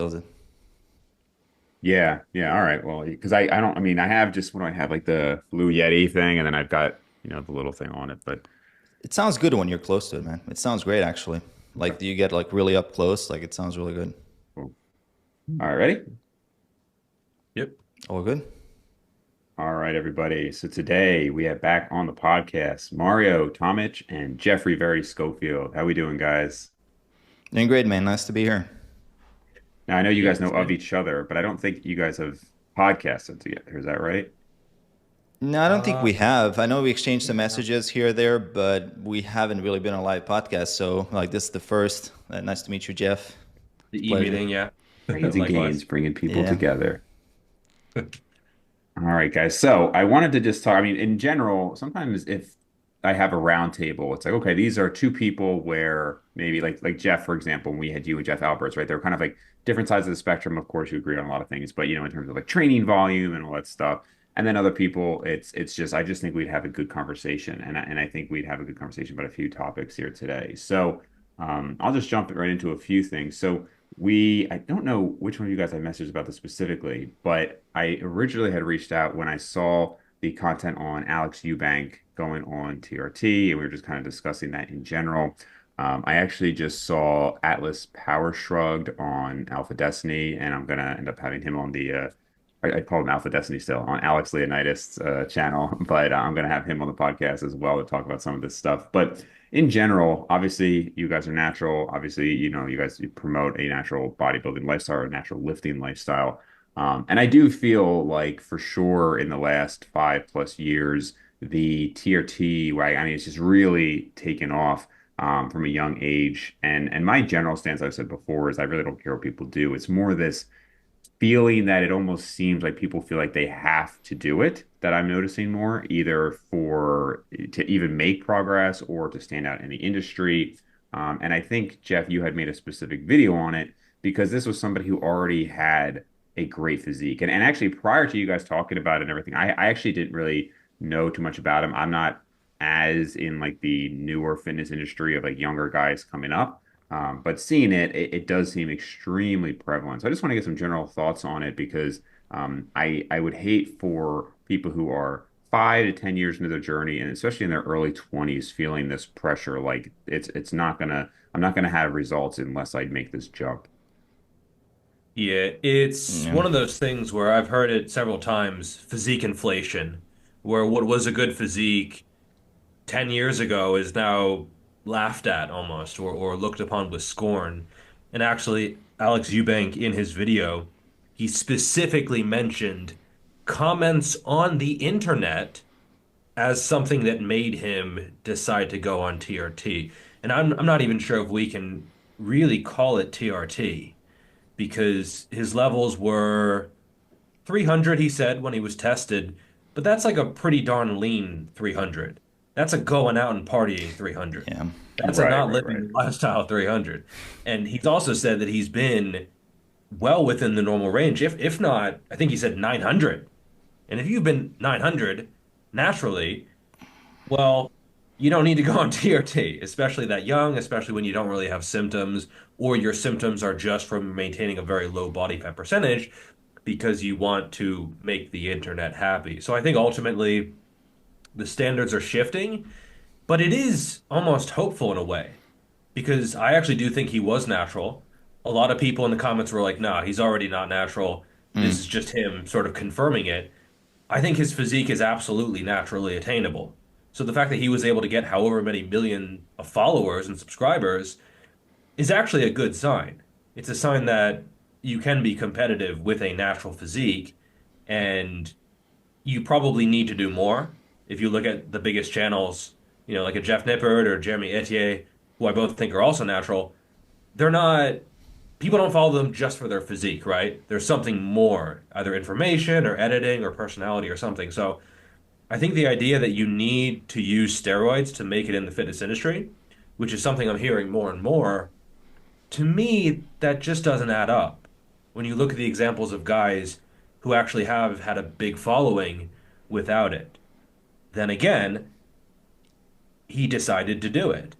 kills it. Yeah, yeah. All right. Well, because I don't. I mean, I have just what do I have like the Blue Yeti thing, and then I've got the little thing on it. But It sounds good when you're close to it, man. It sounds great, actually. okay, Like, do you get like really up close? Like, it sounds really good. cool. All right, ready? Yep. All good? All right, everybody. So today we have back on the podcast Mario, Tomic, and Geoffrey Very Schofield. How we doing, guys? Doing great, man. Nice to be here. Now I know you Yeah. guys know of each other, but I don't think you guys have podcasted together. Is that right? No, I don't think Uh, we have. I know we exchanged some messages here or there, but we haven't really been on a live podcast. So, like, this is the first. Nice to meet you, Jeff. the Pleasure. e-meeting, yeah. Brains and gains, Likewise. bringing people Yeah. together. All right, guys. So I wanted to just talk. I mean, in general, sometimes if I have a round table, it's like, okay, these are two people where maybe like Jeff, for example, when we had you and Jeff Alberts, right? They're kind of like different sides of the spectrum. Of course, you agree on a lot of things, but in terms of like training volume and all that stuff. And then other people, it's just I just think we'd have a good conversation, and I think we'd have a good conversation about a few topics here today. So I'll just jump right into a few things. So I don't know which one of you guys I messaged about this specifically, but I originally had reached out when I saw the content on Alex Eubank going on TRT, and we were just kind of discussing that in general. I actually just saw Atlas Power Shrugged on Alpha Destiny, and I'm gonna end up having him on I call him Alpha Destiny still on Alex Leonidis' channel, but I'm going to have him on the podcast as well to talk about some of this stuff. But in general, obviously, you guys are natural. Obviously, you guys you promote a natural bodybuilding lifestyle or a natural lifting lifestyle. And I do feel like for sure in the last 5+ years, the TRT, right? I mean, it's just really taken off from a young age. And my general stance, I've said before, is I really don't care what people do. It's more this feeling that it almost seems like people feel like they have to do it that I'm noticing more, either for to even make progress or to stand out in the industry. And I think, Jeff, you had made a specific video on it because this was somebody who already had a great physique. And actually, prior to you guys talking about it and everything, I actually didn't really know too much about him. I'm not as in like the newer fitness industry of like younger guys coming up. But seeing it does seem extremely prevalent. So I just want to get some general thoughts on it because I would hate for people who are 5 to 10 years into their journey and especially in their early 20s feeling this pressure like it's not gonna I'm not gonna have results unless I make this jump. Yeah, it's Yeah. one of those things where I've heard it several times, physique inflation, where what was a good physique 10 years ago is now laughed at almost or looked upon with scorn. And actually, Alex Eubank in his video, he specifically mentioned comments on the internet as something that made him decide to go on TRT. And I'm not even sure if we can really call it TRT because his levels were 300, he said, when he was tested, but that's like a pretty darn lean 300. That's a going out and partying 300. Yeah. That's a Right, not right, living right. the lifestyle 300. And he's also said that he's been well within the normal range. If not, I think he said 900. And if you've been 900 naturally, well, you don't need to go on TRT, especially that young, especially when you don't really have symptoms, or your symptoms are just from maintaining a very low body fat percentage because you want to make the internet happy. So I think ultimately the standards are shifting, but it is almost hopeful in a way because I actually do think he was natural. A lot of people in the comments were like, nah, he's already not natural. This is Mm. just him sort of confirming it. I think his physique is absolutely naturally attainable. So the fact that he was able to get however many million of followers and subscribers is actually a good sign. It's a sign that you can be competitive with a natural physique, and you probably need to do more. If you look at the biggest channels, like a Jeff Nippert or Jeremy Etier, who I both think are also natural, they're not, people don't follow them just for their physique, right? There's something more, either information or editing or personality or something. So I think the idea that you need to use steroids to make it in the fitness industry, which is something I'm hearing more and more, to me, that just doesn't add up. When you look at the examples of guys who actually have had a big following without it, then again, he decided to do it.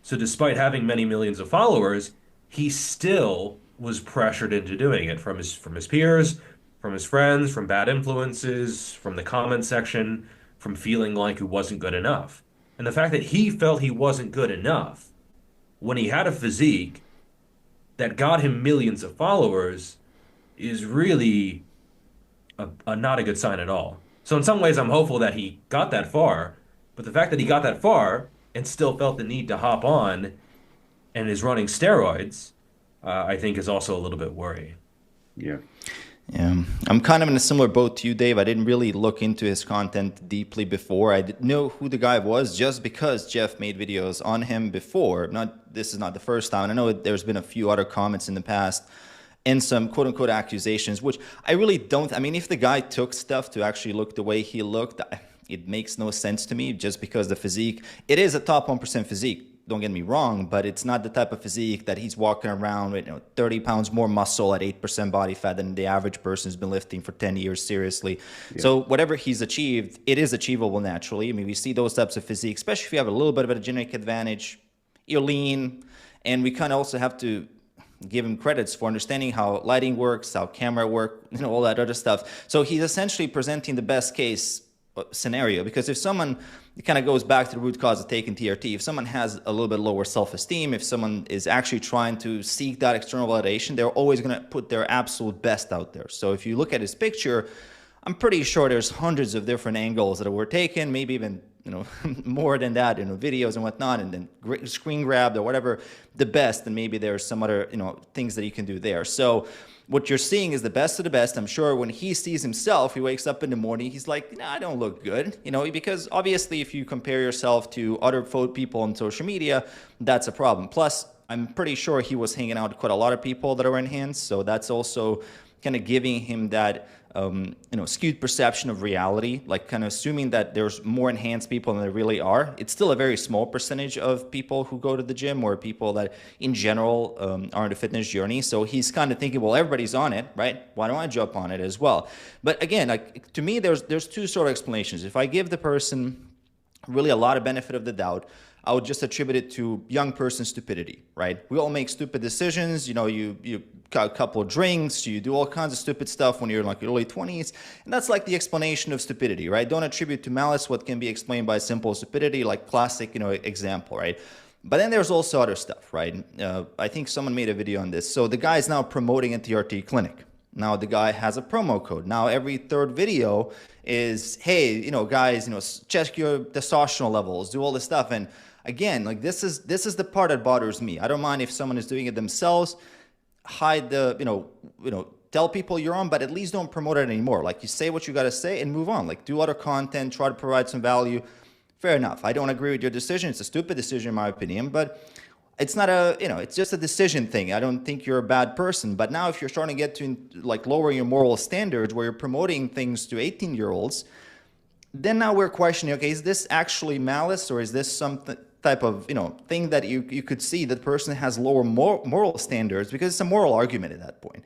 So despite having many millions of followers, he still was pressured into doing it from his peers, from his friends, from bad influences, from the comment section, from feeling like he wasn't good enough. And the fact that he felt he wasn't good enough when he had a physique that got him millions of followers is really a not a good sign at all. So in some ways, I'm hopeful that he got that far, but the fact that he got that far and still felt the need to hop on and is running steroids, I think is also a little bit worrying. Yeah. Yeah, I'm kind of in a similar boat to you, Dave. I didn't really look into his content deeply before. I didn't know who the guy was just because Jeff made videos on him before. This is not the first time. And I know there's been a few other comments in the past and some quote unquote accusations, which I really don't. I mean, if the guy took stuff to actually look the way he looked, it makes no sense to me just because the physique, it is a top 1% physique. Don't get me wrong, but it's not the type of physique that he's walking around with, 30 pounds more muscle at 8% body fat than the average person who's been lifting for 10 years seriously. Yeah. So whatever he's achieved, it is achievable naturally. I mean, we see those types of physique, especially if you have a little bit of a genetic advantage, you're lean, and we kind of also have to give him credits for understanding how lighting works, how camera work, all that other stuff. So he's essentially presenting the best case scenario, because if someone, it kind of goes back to the root cause of taking TRT. If someone has a little bit lower self-esteem, if someone is actually trying to seek that external validation, they're always going to put their absolute best out there. So if you look at his picture, I'm pretty sure there's hundreds of different angles that were taken, maybe even more than that, videos and whatnot, and then screen grabbed or whatever, the best, and maybe there's some other things that you can do there. So what you're seeing is the best of the best. I'm sure when he sees himself, he wakes up in the morning, he's like, I don't look good, because obviously if you compare yourself to other people on social media, that's a problem. Plus, I'm pretty sure he was hanging out with quite a lot of people that are enhanced, so that's also kind of giving him that skewed perception of reality, like kind of assuming that there's more enhanced people than there really are. It's still a very small percentage of people who go to the gym, or people that in general are on the fitness journey. So he's kind of thinking, well, everybody's on it, right? Why don't I jump on it as well? But again, to me, there's two sort of explanations. If I give the person really a lot of benefit of the doubt, I would just attribute it to young person stupidity, right? We all make stupid decisions. You got a couple of drinks, you do all kinds of stupid stuff when you're in like your early 20s. And that's like the explanation of stupidity, right? Don't attribute to malice what can be explained by simple stupidity, like classic, example, right? But then there's also other stuff, right? I think someone made a video on this. So the guy is now promoting a TRT clinic. Now the guy has a promo code. Now every third video is, hey, guys, check your testosterone levels, do all this stuff. And again, like this is the part that bothers me. I don't mind if someone is doing it themselves, hide the, tell people you're on, but at least don't promote it anymore. Like, you say what you got to say and move on. Like, do other content, try to provide some value. Fair enough. I don't agree with your decision. It's a stupid decision in my opinion, but it's not it's just a decision thing. I don't think you're a bad person. But now if you're starting to get to like lower your moral standards where you're promoting things to 18-year-olds, then now we're questioning, okay, is this actually malice, or is this something type of thing that you could see that the person has lower moral standards, because it's a moral argument at that point.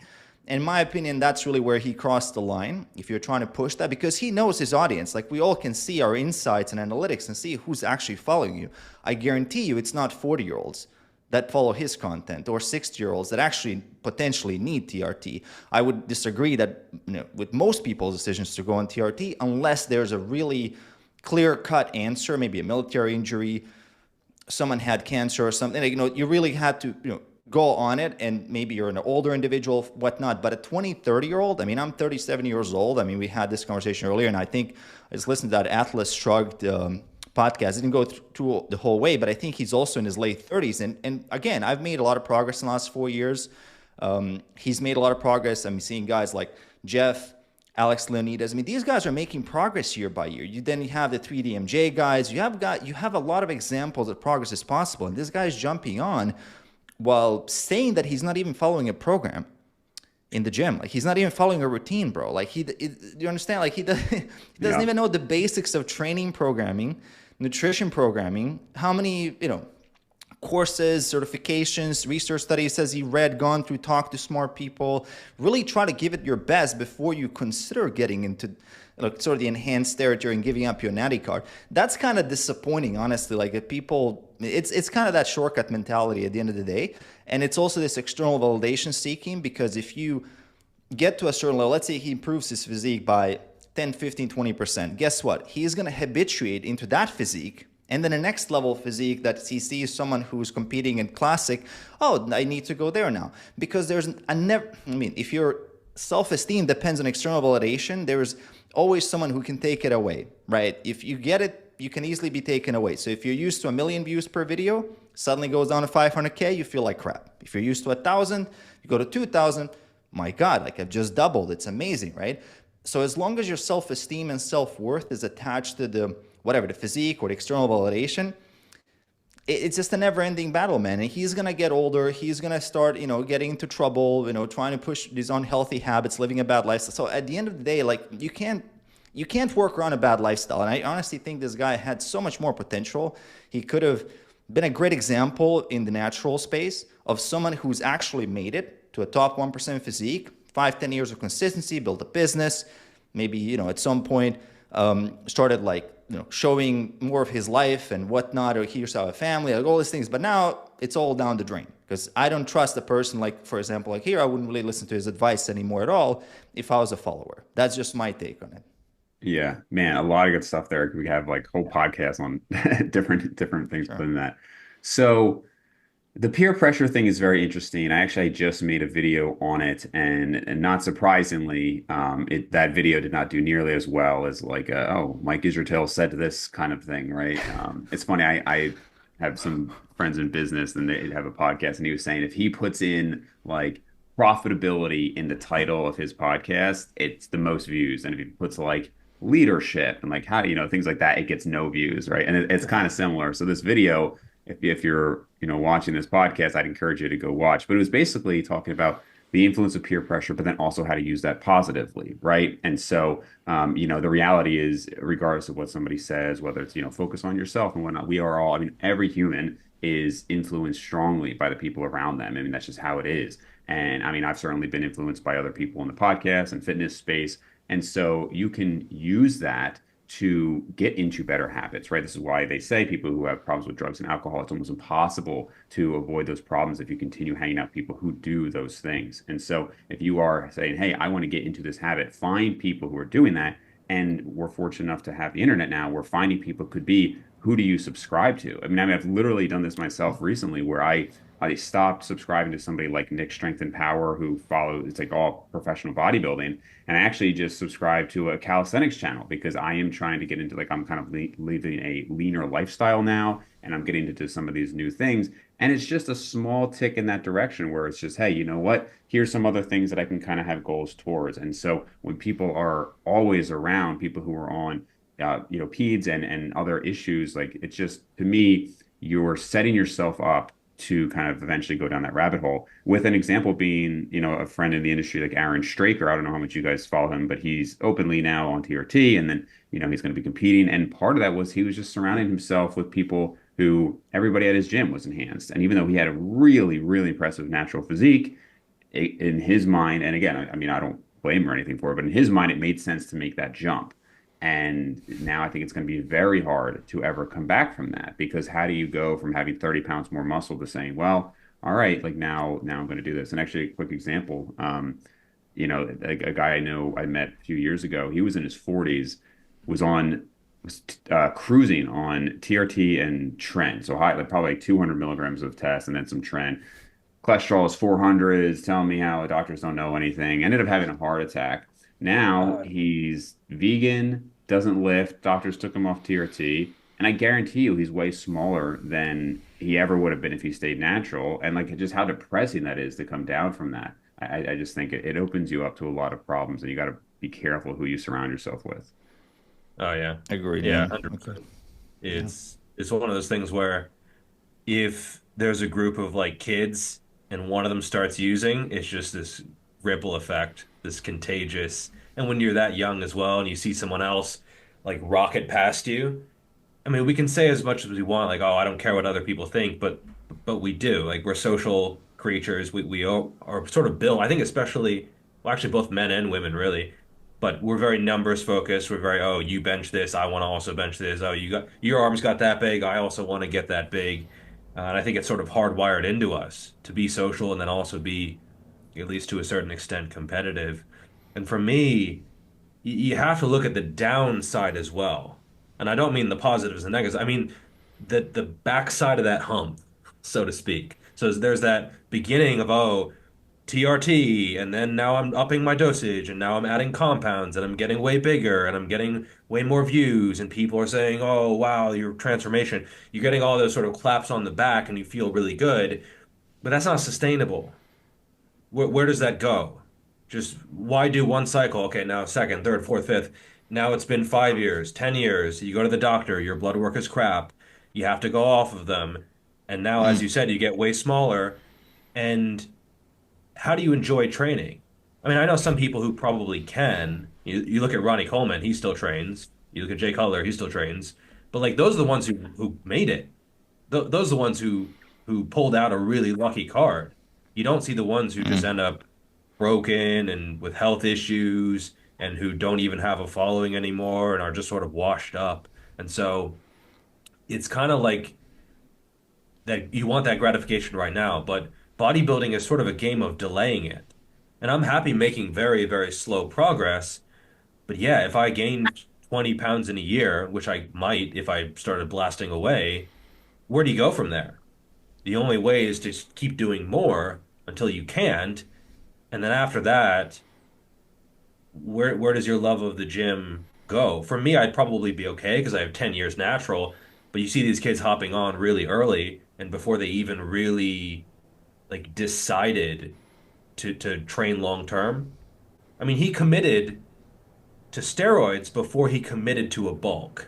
In my opinion, that's really where he crossed the line, if you're trying to push that, because he knows his audience. Like, we all can see our insights and analytics and see who's actually following you. I guarantee you it's not 40-year-olds that follow his content, or 60-year-olds that actually potentially need TRT. I would disagree that with most people's decisions to go on TRT, unless there's a really clear-cut answer, maybe a military injury, someone had cancer or something, you really had to go on it, and maybe you're an older individual, whatnot. But a 20, 30-year-old, I'm 37 years old. We had this conversation earlier, and I think I just listened to that Atlas Shrugged podcast. Didn't go through the whole way, but I think he's also in his late 30s. And again, I've made a lot of progress in the last 4 years. He's made a lot of progress. I'm seeing guys like Jeff, Alex Leonidas. These guys are making progress year by year. Then you have the 3DMJ guys. You have a lot of examples that progress is possible. And this guy's jumping on while saying that he's not even following a program in the gym. Like, he's not even following a routine, bro. Like, you understand? Like, he doesn't even know the basics of training programming, nutrition programming, how many, courses, certifications, research studies says he read, gone through, talked to smart people. Really try to give it your best before you consider getting into like sort of the enhanced territory and giving up your natty card. That's kind of disappointing, honestly. Like if people, it's kind of that shortcut mentality at the end of the day, and it's also this external validation seeking, because if you get to a certain level, let's say he improves his physique by 10, 15, 20%, guess what? He's going to habituate into that physique. And then the next level physique that he sees someone who's competing in classic, oh, I need to go there now. Because there's a never, I mean, if your self-esteem depends on external validation, there's always someone who can take it away, right? If you get it, you can easily be taken away. So if you're used to 1 million views per video, suddenly goes down to 500K, you feel like crap. If you're used to 1,000, you go to 2,000, my God, like I've just doubled. It's amazing, right? So as long as your self-esteem and self-worth is attached to the whatever, the physique or the external validation, it's just a never-ending battle, man. And he's gonna get older. He's gonna start, getting into trouble, trying to push these unhealthy habits, living a bad lifestyle. So at the end of the day, like you can't work around a bad lifestyle. And I honestly think this guy had so much more potential. He could have been a great example in the natural space of someone who's actually made it to a top 1% physique, 5-10 years of consistency, built a business, maybe, at some point started like, showing more of his life and whatnot, or he used to have a family, like all these things. But now it's all down the drain, because I don't trust a person like, for example, like here, I wouldn't really listen to his advice anymore at all if I was a follower. That's just my take on it. Yeah, man, a lot of good stuff there. We have like whole podcasts on different things within that. So the peer pressure thing is very interesting. I just made a video on it, and not surprisingly, that video did not do nearly as well as like, oh, Mike Israel said this kind of thing, right? It's funny. I have some friends in business, and they have a podcast, and he was saying if he puts in like profitability in the title of his podcast, it's the most views, and if he puts like leadership and like how things like that, it gets no views, right? And it's kind of similar. So this video, if you're watching this podcast, I'd encourage you to go watch. But it was basically talking about the influence of peer pressure, but then also how to use that positively, right? And so the reality is, regardless of what somebody says, whether it's focus on yourself and whatnot, we are all, I mean, every human is influenced strongly by the people around them. I mean, that's just how it is. And I mean, I've certainly been influenced by other people in the podcast and fitness space. And so you can use that to get into better habits, right? This is why they say people who have problems with drugs and alcohol, it's almost impossible to avoid those problems if you continue hanging out with people who do those things. And so if you are saying, hey, I want to get into this habit, find people who are doing that. And we're fortunate enough to have the internet now where finding people could be, who do you subscribe to? I mean, I've literally done this myself recently where I stopped subscribing to somebody like Nick Strength and Power, who follows, it's like all professional bodybuilding. And I actually just subscribed to a calisthenics channel because I am trying to get into, like, I'm kind of living a leaner lifestyle now, and I'm getting into some of these new things. And it's just a small tick in that direction where it's just, hey, you know what? Here's some other things that I can kind of have goals towards. And so when people are always around people who are on, peds and other issues, like, it's just, to me, you're setting yourself up to kind of eventually go down that rabbit hole, with an example being, a friend in the industry like Aaron Straker. I don't know how much you guys follow him, but he's openly now on TRT, and then, he's going to be competing. And part of that was he was just surrounding himself with people who everybody at his gym was enhanced. And even though he had a really, really impressive natural physique, in his mind, and again, I mean, I don't blame him or anything for it, but in his mind, it made sense to make that jump. And now I think it's going to be very hard to ever come back from that, because how do you go from having 30 pounds more muscle to saying, well, all right, like now I'm going to do this. And actually, a quick example, a guy I know I met a few years ago, he was in his 40s, was cruising on TRT and tren, so high, like probably 200 milligrams of test and then some tren. Cholesterol is 400, is telling me how doctors don't know anything. Ended up having a heart attack. Now he's vegan, doesn't lift. Doctors took him off TRT, and I guarantee you he's way smaller than he ever would have been if he stayed natural. And like, just how depressing that is to come down from that. I just think it opens you up to a lot of problems, and you got to be careful who you surround yourself with. Oh yeah, agreed. Yeah, 100%. It's one of those things where if there's a group of like kids and one of them starts using, it's just this ripple effect, this contagious. And when you're that young as well, and you see someone else like rocket past you, I mean, we can say as much as we want, like, oh, I don't care what other people think, but we do. Like, we're social creatures. We are sort of built, I think, especially, well, actually both men and women really, but we're very numbers focused. We're very, oh, you bench this, I want to also bench this. Oh, you got your arms got that big, I also want to get that big. And I think it's sort of hardwired into us to be social and then also be, at least to a certain extent, competitive. And for me, you have to look at the downside as well. And I don't mean the positives and negatives. I mean the backside of that hump, so to speak. So there's that beginning of, oh, TRT, and then now I'm upping my dosage, and now I'm adding compounds, and I'm getting way bigger, and I'm getting way more views, and people are saying, oh, wow, your transformation. You're getting all those sort of claps on the back, and you feel really good, but that's not sustainable. Where does that go? Just why do one cycle? Okay, now second, third, fourth, fifth. Now it's been 5 years, 10 years. You go to the doctor, your blood work is crap. You have to go off of them. And now, as you said, you get way smaller. And how do you enjoy training? I mean, I know some people who probably can. You look at Ronnie Coleman, he still trains. You look at Jay Cutler, he still trains. But like those are the ones who made it. Those are the ones who pulled out a really lucky card. You don't see the ones who just end up broken and with health issues and who don't even have a following anymore and are just sort of washed up. And so it's kind of like that you want that gratification right now, but bodybuilding is sort of a game of delaying it. And I'm happy making very, very slow progress. But yeah, if I gained 20 pounds in a year, which I might if I started blasting away, where do you go from there? The only way is to keep doing more until you can't. And then after that, where does your love of the gym go? For me, I'd probably be okay because I have 10 years natural, but you see these kids hopping on really early and before they even really like decided to train long term. I mean, he committed to steroids before he committed to a bulk.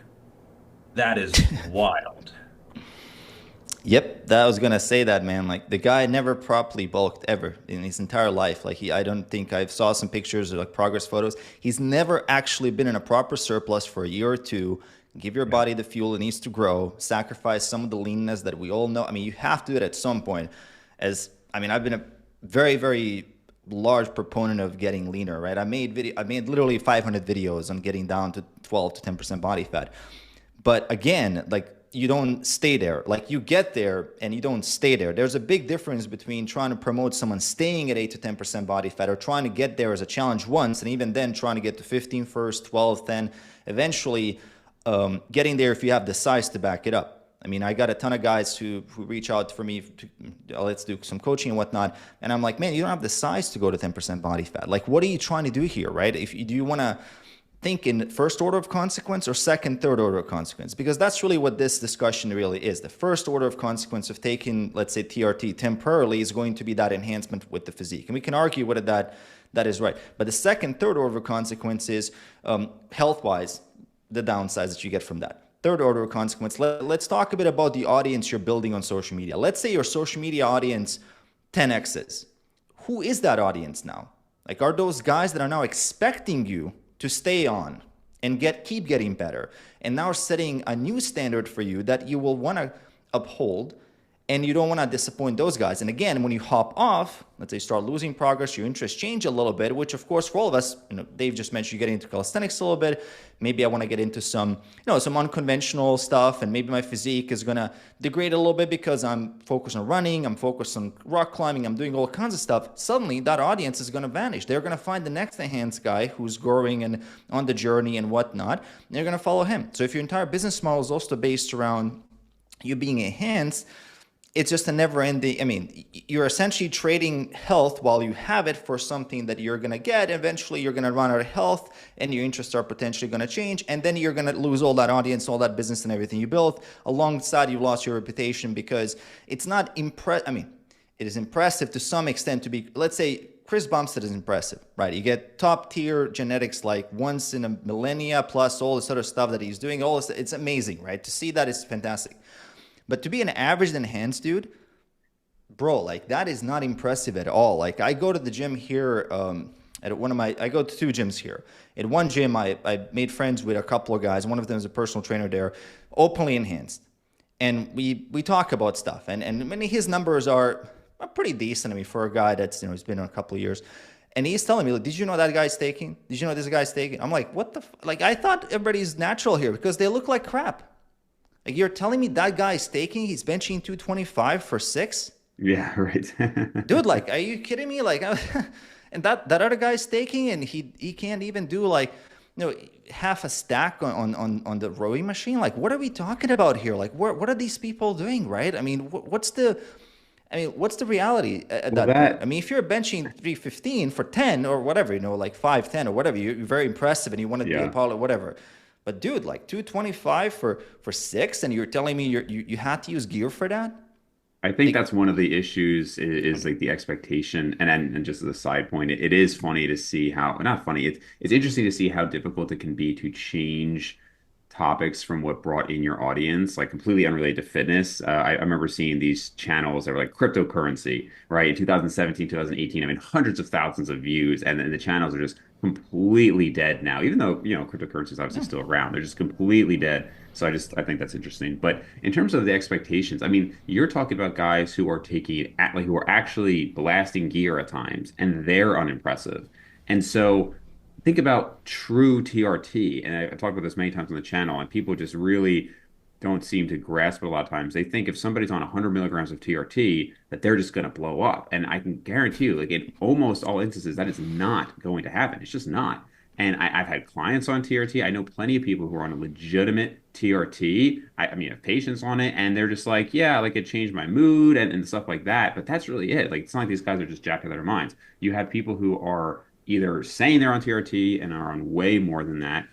That is wild. Yep, that I was gonna say that, man. Like the guy never properly bulked ever in his entire life. Like I don't think I've saw some pictures or like progress photos. He's never actually been in a proper surplus for a year or two. Give your Yeah. body the fuel it needs to grow. Sacrifice some of the leanness that we all know. I mean, you have to do it at some point. As I mean, I've been a very, very large proponent of getting leaner. Right? I made literally 500 videos on getting down to 12 to 10% body fat. But again, like you don't stay there. Like you get there and you don't stay there. There's a big difference between trying to promote someone staying at 8 to 10% body fat or trying to get there as a challenge once and even then trying to get to 15 first, 12, 10, eventually getting there if you have the size to back it up. I mean, I got a ton of guys who reach out for me to let's do some coaching and whatnot. And I'm like, man, you don't have the size to go to 10% body fat. Like, what are you trying to do here, right? Do you want to think in first order of consequence or second, third order of consequence? Because that's really what this discussion really is. The first order of consequence of taking, let's say, TRT temporarily is going to be that enhancement with the physique. And we can argue whether that is right. But the second, third order of consequence is health-wise, the downsides that you get from that. Third order of consequence, let's talk a bit about the audience you're building on social media. Let's say your social media audience 10x's. Who is that audience now? Like, are those guys that are now expecting you to stay on and keep getting better and now setting a new standard for you that you will want to uphold, and you don't want to disappoint those guys? And again, when you hop off, let's say you start losing progress, your interests change a little bit, which of course for all of us, Dave just mentioned you getting into calisthenics a little bit. Maybe I want to get into some unconventional stuff, and maybe my physique is going to degrade a little bit because I'm focused on running, I'm focused on rock climbing, I'm doing all kinds of stuff. Suddenly that audience is going to vanish. They're going to find the next enhanced guy who's growing and on the journey and whatnot, and they're going to follow him. So if your entire business model is also based around you being enhanced, it's just a never-ending. I mean, you're essentially trading health while you have it for something that you're going to get. Eventually, you're going to run out of health, and your interests are potentially going to change, and then you're going to lose all that audience, all that business, and everything you built. Alongside, you lost your reputation because it's not I mean, it is impressive to some extent to be. Let's say Chris Bumstead is impressive, right? You get top-tier genetics like once in a millennia, plus all this other stuff that he's doing. All this, it's amazing, right? To see that is fantastic. But to be an average enhanced dude, bro, like that is not impressive at all. Like I go to the gym here I go to two gyms here. At one gym, I made friends with a couple of guys. One of them is a personal trainer there, openly enhanced. And we talk about stuff. And I mean, his numbers are pretty decent. I mean, for a guy that's, he's been on a couple of years. And he's telling me, like, did you know that guy's taking? Did you know this guy's taking? I'm like, what the like, I thought everybody's natural here because they look like crap. Like, you're telling me that guy's taking, he's benching 225 for 6? Yeah, right. Dude, like, are you kidding me? Like, and that other guy's taking, and he can't even do like, half a stack on the rowing machine. Like, what are we talking about here? Like, what are these people doing, right? I mean, what's the reality at Well, that point? I that mean, if you're benching 315 for 10 or whatever, like 510 or whatever, you're very impressive and you want to be a yeah. pilot, whatever. But dude, like 225 for 6, and you're telling me you had to use gear for that? I think Like, that's one of the issues is like the expectation, and just as a side point, it is funny to see how not funny. It's interesting to see how difficult it can be to change topics from what brought in your audience, like completely unrelated to fitness. I remember seeing these channels that were like cryptocurrency, right? In 2017, 2018, I mean, hundreds of thousands of views, and then the channels are just completely dead now, even though, cryptocurrency is obviously still around. They're just completely dead. So I think that's interesting. But in terms of the expectations, I mean, you're talking about guys who are who are actually blasting gear at times, and they're unimpressive. And so think about true TRT, and I talked about this many times on the channel, and people just really don't seem to grasp it a lot of times. They think if somebody's on 100 milligrams of TRT, that they're just going to blow up. And I can guarantee you, like in almost all instances, that is not going to happen. It's just not. And I've had clients on TRT. I know plenty of people who are on a legitimate TRT. I mean, have patients on it, and they're just like, yeah, like it changed my mood and stuff like that. But that's really it. Like, it's not like these guys are just jacked out of their minds. You have people who are either saying they're on TRT and are on way more than that,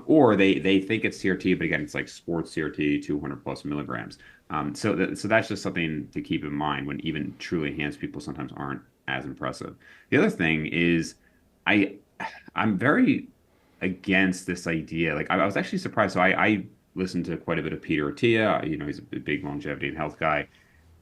or they think it's TRT, but again, it's like sports TRT, 200 plus milligrams. So that's just something to keep in mind when even truly enhanced people sometimes aren't as impressive. The other thing is, I I'm very against this idea. Like I was actually surprised. So I listened to quite a bit of Peter Attia. He's a big longevity and health guy,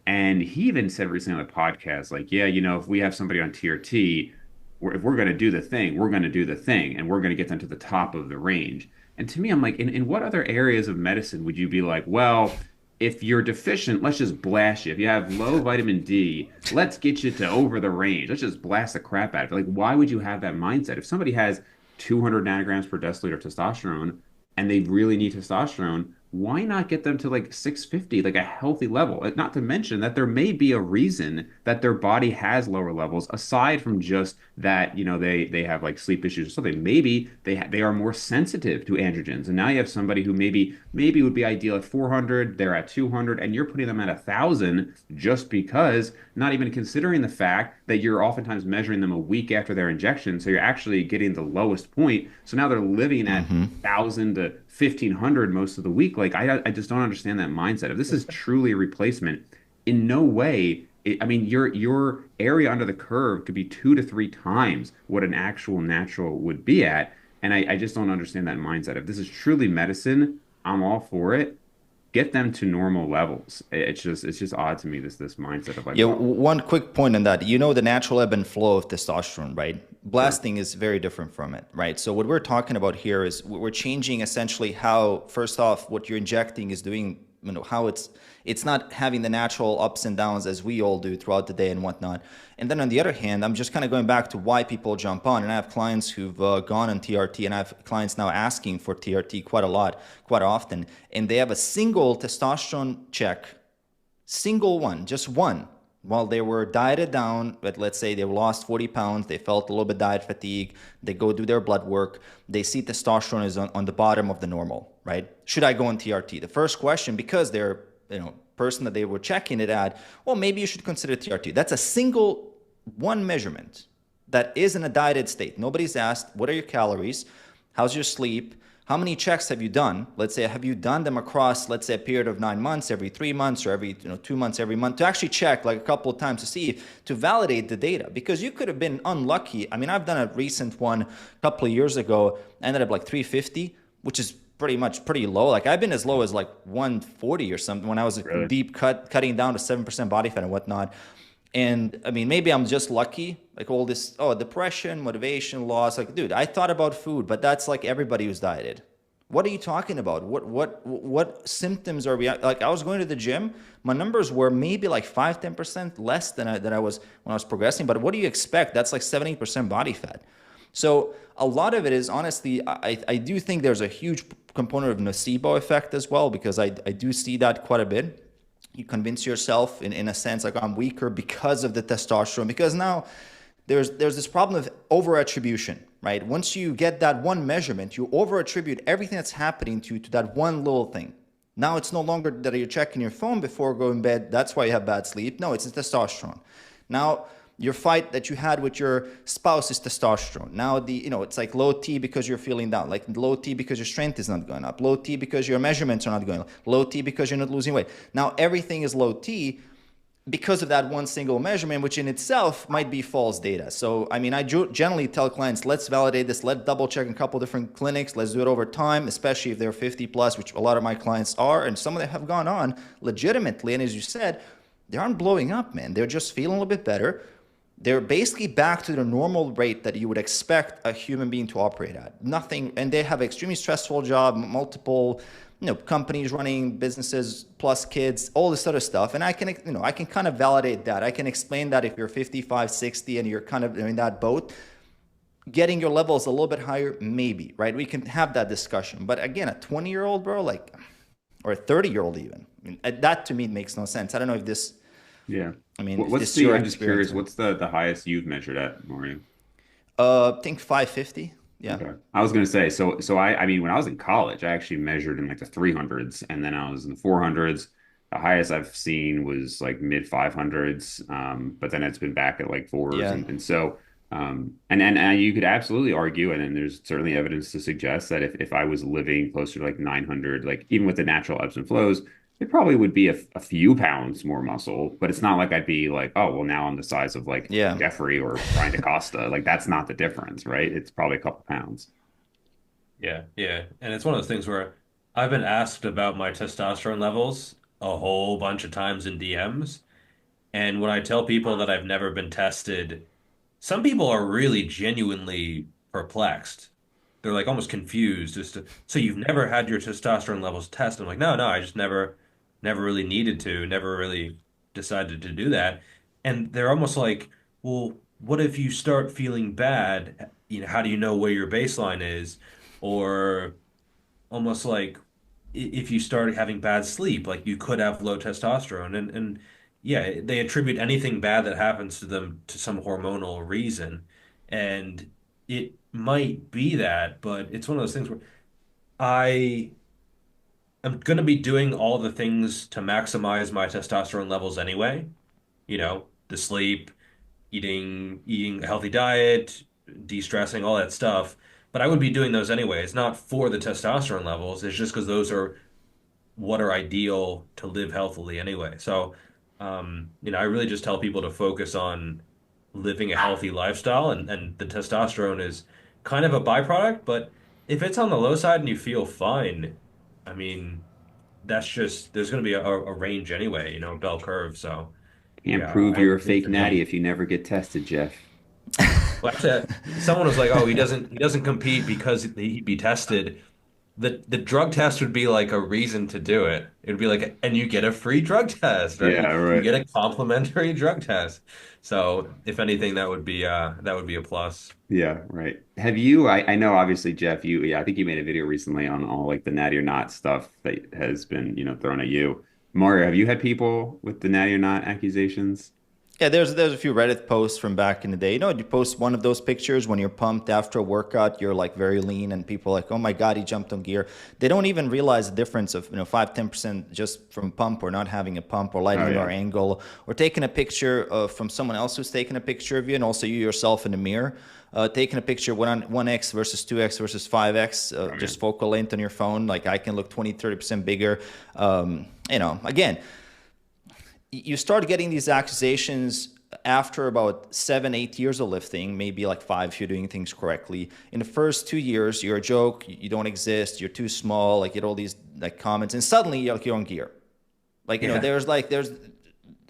and he even said recently on the podcast, like, yeah, if we have somebody on TRT, if we're going to do the thing, we're going to do the thing, and we're going to get them to the top of the range. And to me, I'm like, in what other areas of medicine would you be like, well, if you're deficient, let's just blast you. If you have low vitamin D, let's get you to over the range. Let's just blast the crap out of it. Like, why would you have that mindset? If somebody has 200 nanograms per deciliter of testosterone and they really need testosterone, why not get them to like 650, like a healthy level? Not to mention that there may be a reason that their body has lower levels aside from just that, they have like sleep issues or something. Maybe they are more sensitive to androgens. And now you have somebody who maybe would be ideal at 400, they're at 200, and you're putting them at 1,000 just because, not even considering the fact that you're oftentimes measuring them a week after their injection. So you're actually getting the lowest point. So now they're living at 1,000 to 1,500 most of the week. Like I just don't understand that mindset. If this is truly a replacement, in no way. I mean, your area under the curve could be 2 to 3 times what an actual natural would be at, and I just don't understand that mindset. If this is truly medicine, I'm all for it. Get them to normal levels. It's just odd to me this mindset of like, yeah, well, one quick point on that. The natural ebb and flow of testosterone, right? Blasting sure. is very different from it, right? So what we're talking about here is we're changing essentially how, first off, what you're injecting is doing, how it's not having the natural ups and downs as we all do throughout the day and whatnot. And then on the other hand, I'm just kind of going back to why people jump on. And I have clients who've gone on TRT, and I have clients now asking for TRT quite often. And they have a single testosterone check, single one, just one, while they were dieted down, but let's say they lost 40 pounds, they felt a little bit diet fatigue, they go do their blood work, they see testosterone is on the bottom of the normal, right? Should I go on TRT? The first question, because they're, person that they were checking it at, well, maybe you should consider TRT. That's a single one measurement that is in a dieted state. Nobody's asked, what are your calories? How's your sleep? How many checks have you done? Let's say, have you done them across, let's say, a period of 9 months, every 3 months, or every 2 months, every month, to actually check like a couple of times to see, to validate the data. Because you could have been unlucky. I mean, I've done a recent one a couple of years ago, I ended up like 350, which is pretty low. Like I've been as low as like 140 or something when I was Really? cutting down to 7% body fat and whatnot. And I mean, maybe I'm just lucky, like all this, depression, motivation, loss. Like, dude, I thought about food, but that's like everybody who's dieted. What are you talking about? What symptoms are we at? Like I was going to the gym, my numbers were maybe like 5-10% less than I was when I was progressing. But what do you expect? That's like 70% body fat. So a lot of it is honestly, I do think there's a huge component of nocebo effect as well, because I do see that quite a bit. You convince yourself in a sense like I'm weaker because of the testosterone, because now there's this problem of over attribution, right? Once you get that one measurement, you over attribute everything that's happening to you to that one little thing. Now it's no longer that you're checking your phone before going to bed, that's why you have bad sleep. No, it's the testosterone. Now your fight that you had with your spouse is testosterone. Now it's like low T because you're feeling down, like low T because your strength is not going up, low T because your measurements are not going up, low T because you're not losing weight. Now everything is low T because of that one single measurement, which in itself might be false data. So, I mean, I generally tell clients, let's validate this, let's double check in a couple different clinics, let's do it over time, especially if they're 50 plus, which a lot of my clients are, and some of them have gone on legitimately. And as you said, they aren't blowing up, man. They're just feeling a little bit better. They're basically back to the normal rate that you would expect a human being to operate at. Nothing, and they have an extremely stressful job, multiple companies running businesses plus kids, all this other stuff. And I can kind of validate that. I can explain that if you're 55, 60 and you're kind of in that boat, getting your levels a little bit higher, maybe, right? We can have that discussion. But again, a 20-year-old, bro, like, or a 30-year-old even, I mean, that to me makes no sense. I don't know if this... Yeah. I mean, I'm just curious, what's the highest you've measured at, Mario? I think 550. Yeah. Okay. I was gonna say, so I mean, when I was in college, I actually measured in like the 300s, and then I was in the 400s. The highest I've seen was like mid 500s, but then it's been back at like fours, Yeah. and so and you could absolutely argue, and then there's certainly evidence to suggest that if I was living closer to like 900, like even with the natural ebbs and flows, it probably would be a few pounds more muscle, but it's not like I'd be like, oh, well, now I'm the size of like Yeah. Geoffrey or Brian DaCosta. Like that's not the difference, right? It's probably a couple pounds. Yeah, yeah. And it's one of those things where I've been asked about my testosterone levels a whole bunch of times in DMs. And when I tell people that I've never been tested, some people are really genuinely perplexed. They're like almost confused as to, so you've never had your testosterone levels tested? I'm like, no, no, I just never really needed to, never really decided to do that. And they're almost like, well, what if you start feeling bad? How do you know where your baseline is? Or almost like if you start having bad sleep, like you could have low testosterone. And yeah, they attribute anything bad that happens to them to some hormonal reason. And it might be that, but it's one of those things where I am going to be doing all the things to maximize my testosterone levels anyway. The sleep, eating a healthy diet, de-stressing, all that stuff. But I would be doing those anyway. It's not for the testosterone levels. It's just because those are what are ideal to live healthily anyway. So, I really just tell people to focus on living a healthy lifestyle, and the testosterone is kind of a byproduct, but if it's on the low side and you feel fine, I mean, that's just, there's going to be a range anyway, bell curve. So, Can't yeah, prove I you're a think fake for natty me, if you never get tested, Jeff. well, actually, someone was like, "Oh, he doesn't compete because he'd be tested." The drug test would be like a reason to do it. It'd be like, and you get a free drug test, right? Yeah, You right. get a complimentary drug test. So, if anything, that would be a plus. Yeah, right. Have you, I know obviously, Jeff, yeah, I think you made a video recently on all like the natty or not stuff that has been, thrown at you. Mario, have you had people with the natty or not accusations? Yeah, there's a few Reddit posts from back in the day. You post one of those pictures when you're pumped after a workout, you're like very lean, and people are like, oh my God, he jumped on gear. They don't even realize the difference of 5-10% just from pump or not having a pump or lighting Oh your yeah. angle or taking a picture from someone else who's taking a picture of you, and also you yourself in the mirror. Taking a picture 1x versus 2x versus 5x, Oh yeah. just focal length on your phone. Like I can look 20-30% bigger. Again, you start getting these accusations after about 7-8 years of lifting, maybe like 5 if you're doing things correctly. In the first 2 years, you're a joke, you don't exist, you're too small, like you get all these like comments, and suddenly you're on gear. Like, Yeah. there's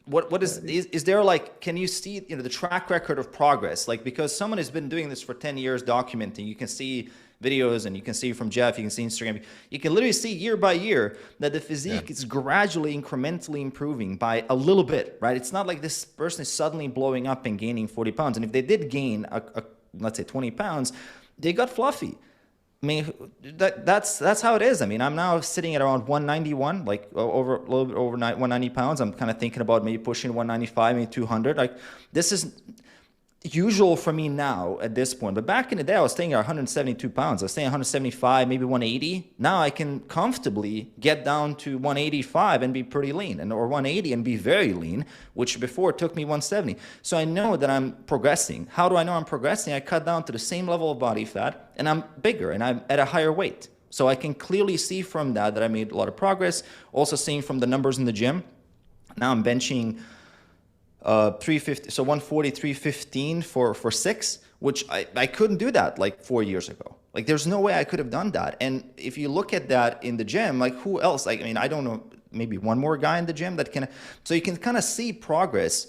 what is there, like, can you see, the track record of progress? Like, because someone has been doing this for 10 years documenting, you can see, videos, and you can see from Jeff, you can see Instagram, you can literally see year by year that the physique is gradually, incrementally improving by a little bit, right? It's not like this person is suddenly blowing up and gaining 40 pounds. And if they did gain, let's say 20 pounds, they got fluffy. I mean, that's how it is. I mean, I'm now sitting at around 191, like a little bit over 190 pounds. I'm kind of thinking about maybe pushing 195, maybe 200. Like, this is usual for me now at this point. But back in the day, I was staying at 172 pounds. I was staying at 175, maybe 180. Now I can comfortably get down to 185 and be pretty lean, or 180 and be very lean, which before took me 170. So I know that I'm progressing. How do I know I'm progressing? I cut down to the same level of body fat, and I'm bigger, and I'm at a higher weight. So I can clearly see from that I made a lot of progress. Also seeing from the numbers in the gym. Now I'm benching 350, so 140, 315 for 6, which I couldn't do that like 4 years ago. Like, there's no way I could have done that. And if you look at that in the gym, like, who else? Like, I mean, I don't know, maybe one more guy in the gym that can. So you can kind of see progress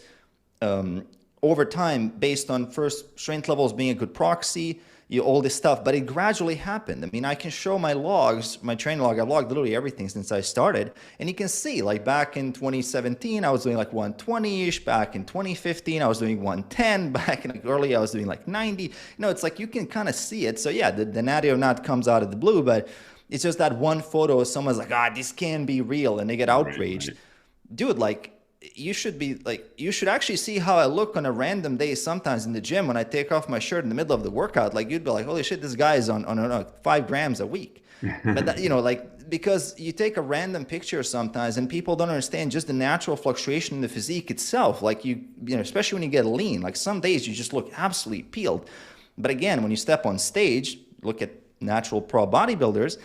over time based on first strength levels being a good proxy, all this stuff, but it gradually happened. I mean, I can show my logs, my training log. I've logged literally everything since I started, and you can see, like, back in 2017, I was doing like 120-ish. Back in 2015, I was doing 110. Back in early, I was doing like 90. You know, it's like you can kind of see it. So yeah, the Natty or not comes out of the blue, but it's just that one photo, someone's like, this can't be real, and they get outraged. Right. Dude, like, you should actually see how I look on a random day sometimes in the gym when I take off my shirt in the middle of the workout. Like, you'd be like, holy shit, this guy is on 5 grams a week. But that, you know, like, because you take a random picture sometimes and people don't understand just the natural fluctuation in the physique itself. Like, you know, especially when you get lean, like, some days you just look absolutely peeled. But again, when you step on stage, look at natural pro bodybuilders,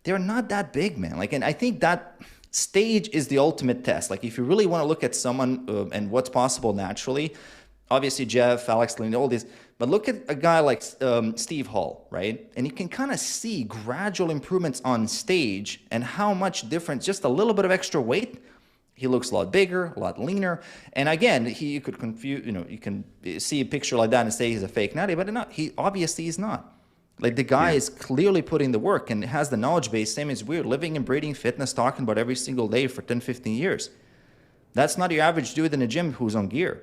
they're not that big, man. Like, and I think that stage is the ultimate test. Like, if you really want to look at someone and what's possible naturally, obviously Jeff, Alex, Lynn, all these, but look at a guy like Steve Hall, right? And you can kind of see gradual improvements on stage and how much difference, just a little bit of extra weight, he looks a lot bigger, a lot leaner. And again, you could confuse, you know, you can see a picture like that and say he's a fake Natty, but not, he obviously is not. Like, the guy is clearly putting the work and has the knowledge base, same as we're living and breathing fitness, talking about every single day for 10, 15 years. That's not your average dude in the gym who's on gear.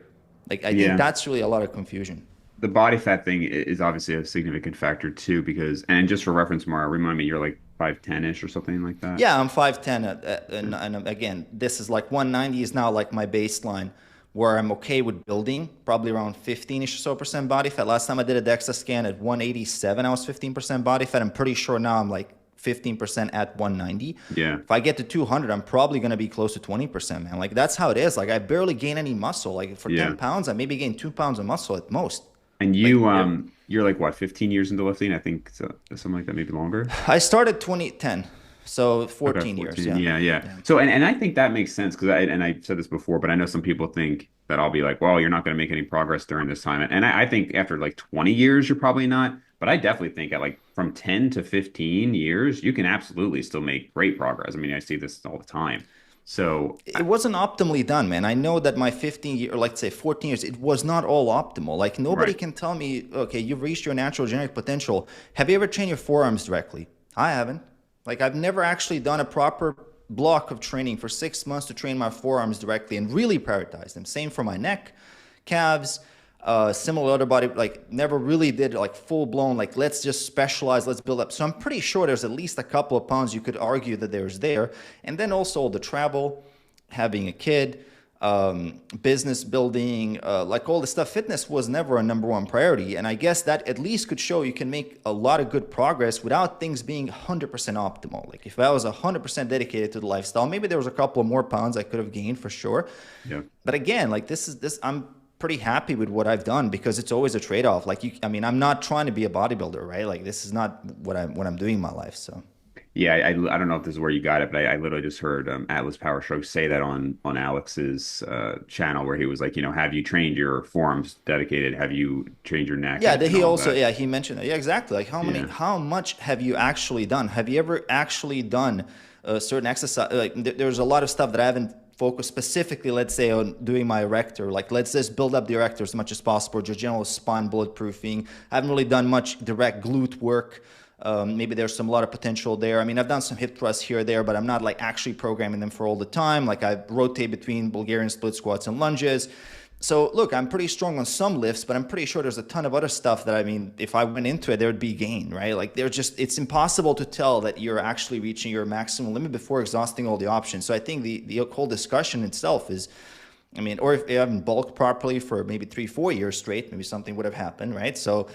Like, I think that's really a lot of confusion. The body fat thing is obviously a significant factor too, because, and just for reference, Mara, remind me, you're like 5'10"-ish or something like that? Yeah, I'm 5'10", and again, this is like 190 is now like my baseline, where I'm okay with building, probably around 15-ish or so % body fat. Last time I did a DEXA scan at 187, I was 15% body fat. I'm pretty sure now I'm like 15% at 190. Yeah. If I get to 200, I'm probably going to be close to 20%, man. Like, that's how it is. Like, I barely gain any muscle. Like, for 10 pounds, I maybe gain 2 pounds of muscle at most. And you, you're like, what, 15 years into lifting? I think so, something like that, maybe longer? I started 2010. So 14 years. Yeah. So, and I think that makes sense, because I said this before, but I know some people think that I'll be like, well, you're not going to make any progress during this time. And I think after like 20 years, you're probably not. But I definitely think at like from 10 to 15 years, you can absolutely still make great progress. I mean, I see this all the time. So it wasn't optimally done, man. I know that my 15 year, or let's say 14 years, it was not all optimal. Like, nobody can tell me, okay, you've reached your natural genetic potential. Have you ever trained your forearms directly? I haven't. Like, I've never actually done a proper block of training for 6 months to train my forearms directly and really prioritize them. Same for my neck, calves, similar other body, like, never really did like full blown, like, let's just specialize, let's build up. So I'm pretty sure there's at least a couple of pounds you could argue that there's there. And then also the travel, having a kid, business building, like all the stuff. Fitness was never a #1 priority. And I guess that at least could show you can make a lot of good progress without things being 100% optimal. Like, if I was 100% dedicated to the lifestyle, maybe there was a couple of more pounds I could have gained for sure. Yeah. But again, like, I'm pretty happy with what I've done, because it's always a trade-off. Like, I mean, I'm not trying to be a bodybuilder, right? Like, this is not what I'm doing in my life. So. Yeah, I don't know if this is where you got it, but I literally just heard Atlas Power Stroke say that on Alex's channel, where he was like, you know, have you trained your forearms dedicated? Have you trained your neck? Yeah, he also, he mentioned that. Yeah, exactly. Like, how much have you actually done? Have you ever actually done a certain exercise? Like, there's a lot of stuff that I haven't focused specifically, let's say, on doing my erector. Like, let's just build up the erector as much as possible, just general spine bulletproofing. I haven't really done much direct glute work. Maybe there's a lot of potential there. I mean, I've done some hip thrusts here or there, but I'm not like actually programming them for all the time. Like I rotate between Bulgarian split squats and lunges. So look, I'm pretty strong on some lifts, but I'm pretty sure there's a ton of other stuff that, I mean, if I went into it, there would be gain, right? Like it's impossible to tell that you're actually reaching your maximum limit before exhausting all the options. So I think the whole discussion itself is, I mean, or if you haven't bulked properly for maybe 3-4 years straight, maybe something would have happened, right? So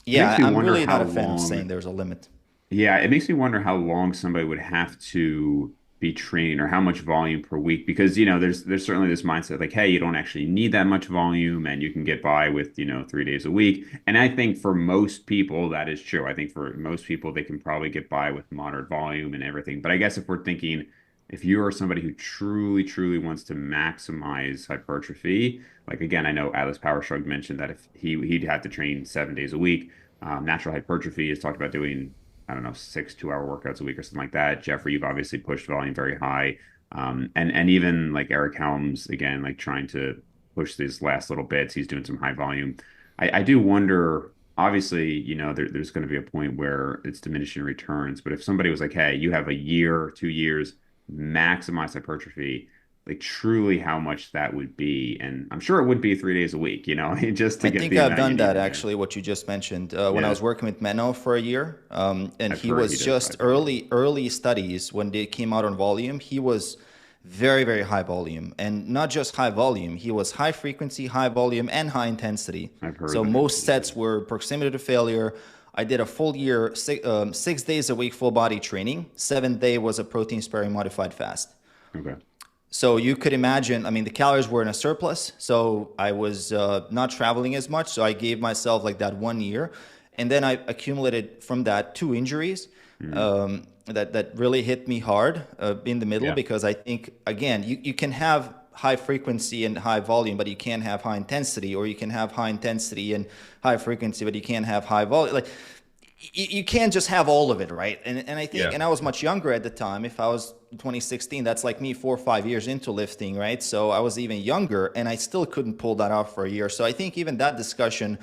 yeah, Makes me I'm wonder really how not a fan of long. saying there's a limit. Yeah, it makes me wonder how long somebody would have to be training or how much volume per week because there's certainly this mindset like hey you don't actually need that much volume and you can get by with 3 days a week and I think for most people that is true. I think for most people they can probably get by with moderate volume and everything, but I guess if we're thinking if you are somebody who truly wants to maximize hypertrophy, like again I know Atlas Power Shrug mentioned that if he'd have to train 7 days a week. Natural hypertrophy is talked about doing I don't know, 6 2-hour workouts a week or something like that. Geoffrey, you've obviously pushed volume very high. And even like Eric Helms, again, like trying to push these last little bits, he's doing some high volume. I do wonder, obviously, there's going to be a point where it's diminishing returns. But if somebody was like, hey, you have a year, 2 years, maximize hypertrophy, like truly how much that would be. And I'm sure it would be 3 days a week, just to I get think the I've amount you done need that in there. actually, what you just mentioned, when I Yeah, was working with Menno for a year. And I've he heard he was does high just volume. early studies when they came out on volume. He was very high volume, and not just high volume. He was high frequency, high volume, and high intensity. I've heard So that. most Yeah. sets were proximity to failure. I did a full year, 6 days a week, full body training. Seventh day was a protein sparing modified fast. Okay. So you could imagine, I mean, the calories were in a surplus. So I was not traveling as much. So I gave myself like that 1 year. And then I accumulated from that 2 injuries Mhm. that really hit me hard in the middle Yeah. because I think, again, you can have high frequency and high volume, but you can't have high intensity, or you can have high intensity and high frequency, but you can't have high volume. Like you can't just have all of it, right? And I think, Yeah. and I was much younger at the time. If I was 2016, that's like me 4 or 5 years into lifting, right? So I was even younger, and I still couldn't pull that off for a year. So I think even that discussion,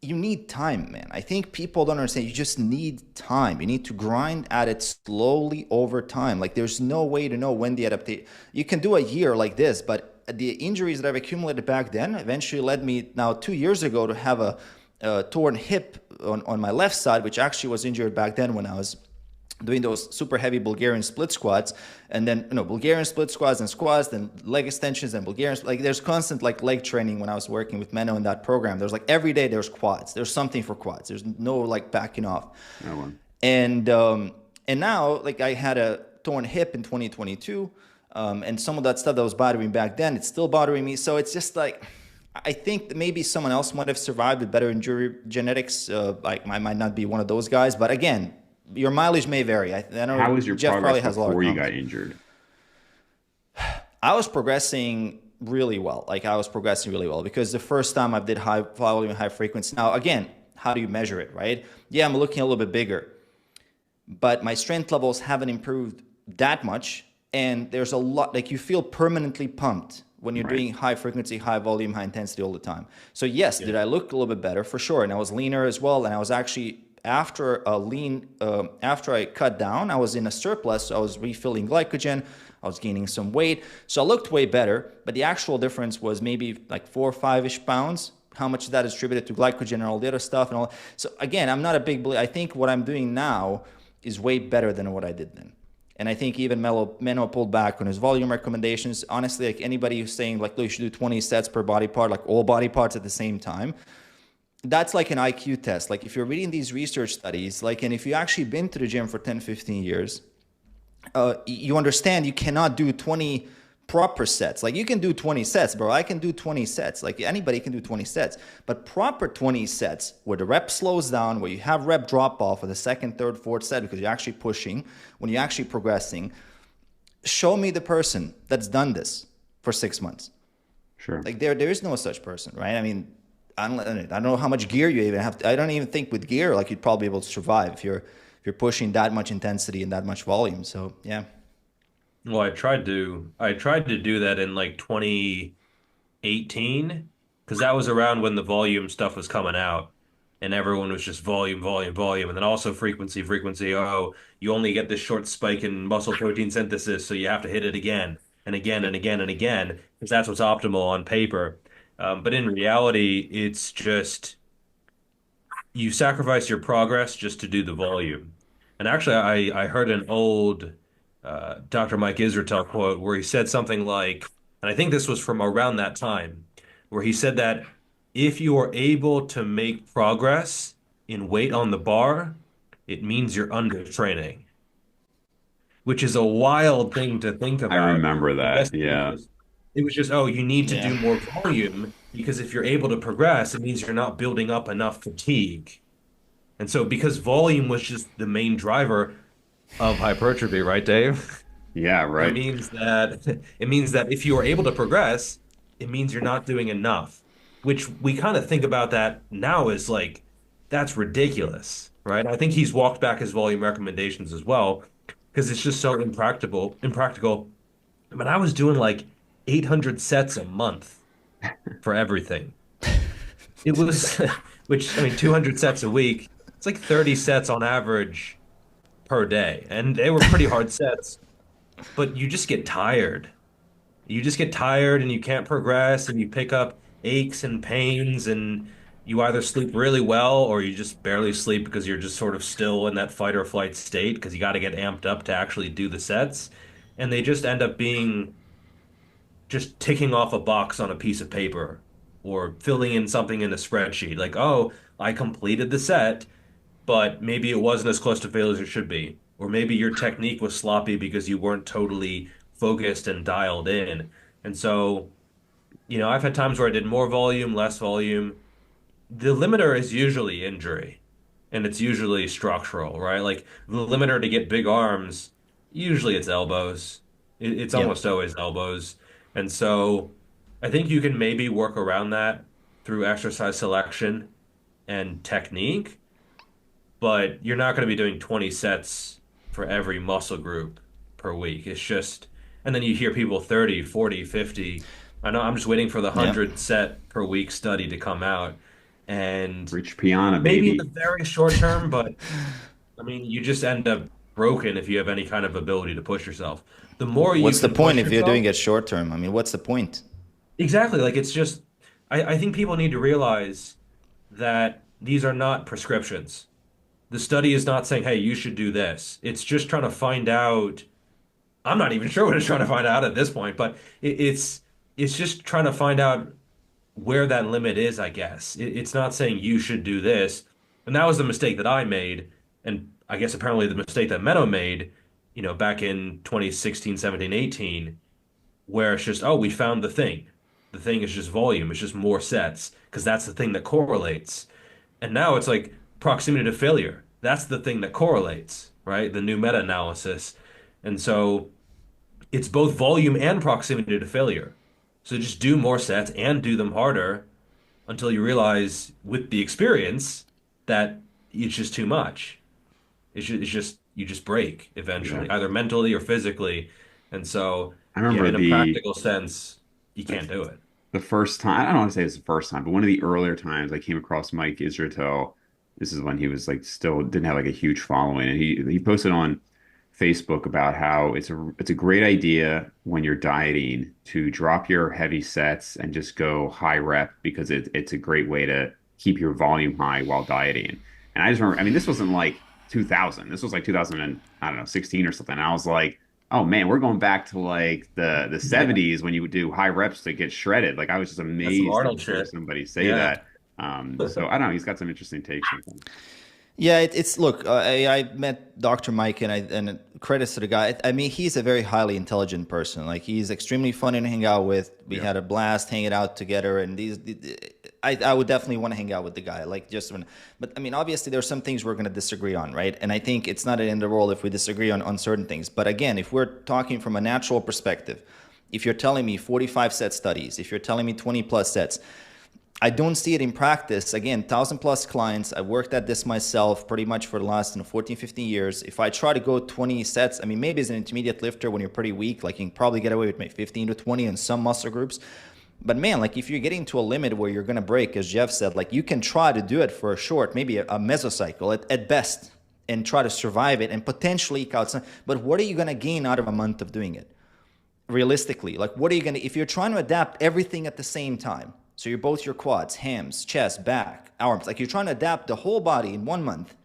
you need time, man. I think people don't understand. You just need time. You need to grind at it slowly over time. Like there's no way to know when the adaptation. You can do a year like this, but the injuries that I've accumulated back then eventually led me now 2 years ago to have a torn hip on my left side, which actually was injured back then when I was doing those super heavy Bulgarian split squats, and then Bulgarian split squats, then leg extensions and Bulgarian, like there's constant like leg training when I was working with Menno in that program. There's like every day there's quads. There's something for quads. There's no like backing off. Oh, well. And now like I had a torn hip in 2022, and some of that stuff that was bothering me back then, it's still bothering me. So it's just like I think that maybe someone else might have survived with better injury genetics. Like I might not be one of those guys, but again, your mileage may vary. I How know was your Jeff progress probably has a lot of before you comments. got injured? I was progressing really well. Like I was progressing really well because the first time I did high volume, high frequency. Now again, how do you measure it, right? Yeah, I'm looking a little bit bigger, but my strength levels haven't improved that much. And there's a lot, like you feel permanently pumped when you're Right. doing high frequency, high volume, high intensity all the time. So yes, Yeah. did I look a little bit better? For sure. And I was leaner as well. And I was actually, after I cut down, I was in a surplus. So I was refilling glycogen. I was gaining some weight. So I looked way better, but the actual difference was maybe like 4 or 5-ish pounds. How much of that is attributed to glycogen and all the other stuff and all. So again, I'm not a big believer. I think what I'm doing now is way better than what I did then. And I think even Menno pulled back on his volume recommendations. Honestly, like anybody who's saying like, look, you should do 20 sets per body part, like all body parts at the same time, that's like an IQ test. Like if you're reading these research studies, like, and if you actually been to the gym for 10, 15 years, you understand you cannot do 20 proper sets. Like you can do 20 sets, bro. I can do 20 sets. Like anybody can do 20 sets, but proper 20 sets where the rep slows down, where you have rep drop off of the second, third, fourth set because you're actually pushing, when you're actually progressing. Show me the person that's done this for 6 months. Sure. Like there is no such person, right? I mean, I don't know how much gear you even have. I don't even think with gear like you'd probably be able to survive if you're pushing that much intensity and that much volume. So yeah. Well, I tried to do that in like 2018 because that was around when the volume stuff was coming out. and everyone was just volume, volume, volume, and then also frequency, frequency. Oh, you only get this short spike in muscle protein synthesis, so you have to hit it again and again and again and again because that's what's optimal on paper. But in reality, it's just you sacrifice your progress just to do the volume. And actually, I heard an old Dr. Mike Israetel quote where he said something like, and I think this was from around that time, where he said that if you are able to make progress in weight on the bar, it means you're under training, which is a wild thing to think I about. remember I that. guess Yeah. it was just, oh, you need to Yeah. do more volume because if you're able to progress, it means you're not building up enough fatigue. And so because volume was just the main driver of hypertrophy, right, Dave? Yeah, It right. means that it means that if you are able to progress, it means you're not doing enough, which we kind of think about that now as like that's ridiculous, right? I think he's walked back his volume recommendations as well because it's just so impractical. I mean, I was doing like 800 sets a month for everything. It was, which I mean, 200 sets a week. It's like 30 sets on average per day, and they were pretty hard sets. But you just get tired. You just get tired and you can't progress and you pick up aches and pains and you either sleep really well or you just barely sleep because you're just sort of still in that fight or flight state because you got to get amped up to actually do the sets. And they just end up being just ticking off a box on a piece of paper or filling in something in a spreadsheet. Like, oh, I completed the set, but maybe it wasn't as close to failure as it should be. Or maybe your technique was sloppy because you weren't totally focused and dialed in. And so, I've had times where I did more volume, less volume. The limiter is usually injury, and it's usually structural, right? Like the limiter to get big arms, usually it's elbows. It's Yep. almost always elbows. And so I think you can maybe work around that through exercise selection and technique, but you're not going to be doing 20 sets for every muscle group per week. It's just, and then you hear people 30, 40, 50. I know I'm just waiting for the Yeah. 100 set per week study to come out. And Rich Piana, maybe in the baby. very short term, but I mean, you just end up broken if you have any kind of ability to push yourself. The more you What's the can point push if you're yourself, doing it short term? I mean, what's the point? exactly. Like it's just, I think people need to realize that these are not prescriptions. The study is not saying, hey, you should do this. It's just trying to find out. I'm not even sure what it's trying to find out at this point, but it's just trying to find out where that limit is, I guess. It's not saying you should do this. And that was the mistake that I made. And I guess apparently the mistake that Menno made, back in 2016, 17, 18, where it's just, oh, we found the thing. The thing is just volume. It's just more sets because that's the thing that correlates. And now it's like proximity to failure. That's the thing that correlates, right? The new meta-analysis. And so it's both volume and proximity to failure. So just do more sets and do them harder until you realize with the experience that it's just too much. It's just you just break Yeah. eventually, either mentally or physically. And so, I yeah, remember in a practical sense, you can't do it. the first time, I don't want to say it's the first time, but one of the earlier times I came across Mike Israetel. This is when he was like still didn't have like a huge following, and he posted on Facebook about how it's a great idea when you're dieting to drop your heavy sets and just go high rep because it's a great way to keep your volume high while dieting. And I just remember, I mean, this wasn't like 2000. This was like 2000 and I don't know, 16 or something. And I was like, oh man, we're going back to like the Yeah, 70s when you would do high reps to get shredded. Like I was just that's some amazed to Arnold hear shit. somebody say Yeah. that. So I don't know. He's got some interesting takes on things. Yeah, it's look. I met Dr. Mike, and credits to the guy. I mean, he's a very highly intelligent person. Like he's extremely fun to hang out with. We Yeah. had a blast hanging out together, and I would definitely want to hang out with the guy. Like just when, but I mean, obviously there's some things we're going to disagree on, right? And I think it's not an end of the world if we disagree on certain things. But again, if we're talking from a natural perspective, if you're telling me 45 set studies, if you're telling me 20 plus sets, I don't see it in practice. Again, 1,000 plus clients. I worked at this myself pretty much for the last 14, 15 years. If I try to go 20 sets, I mean, maybe as an intermediate lifter when you're pretty weak, like you can probably get away with maybe 15 to 20 in some muscle groups. But man, like if you're getting to a limit where you're going to break, as Jeff said, like you can try to do it for a short, maybe a mesocycle at best, and try to survive it and potentially eke out some. But what are you going to gain out of a month of doing it? Realistically, like what are you going to, if you're trying to adapt everything at the same time, so you're both your quads, hams, chest, back, arms, like you're trying to adapt the whole body in 1 month,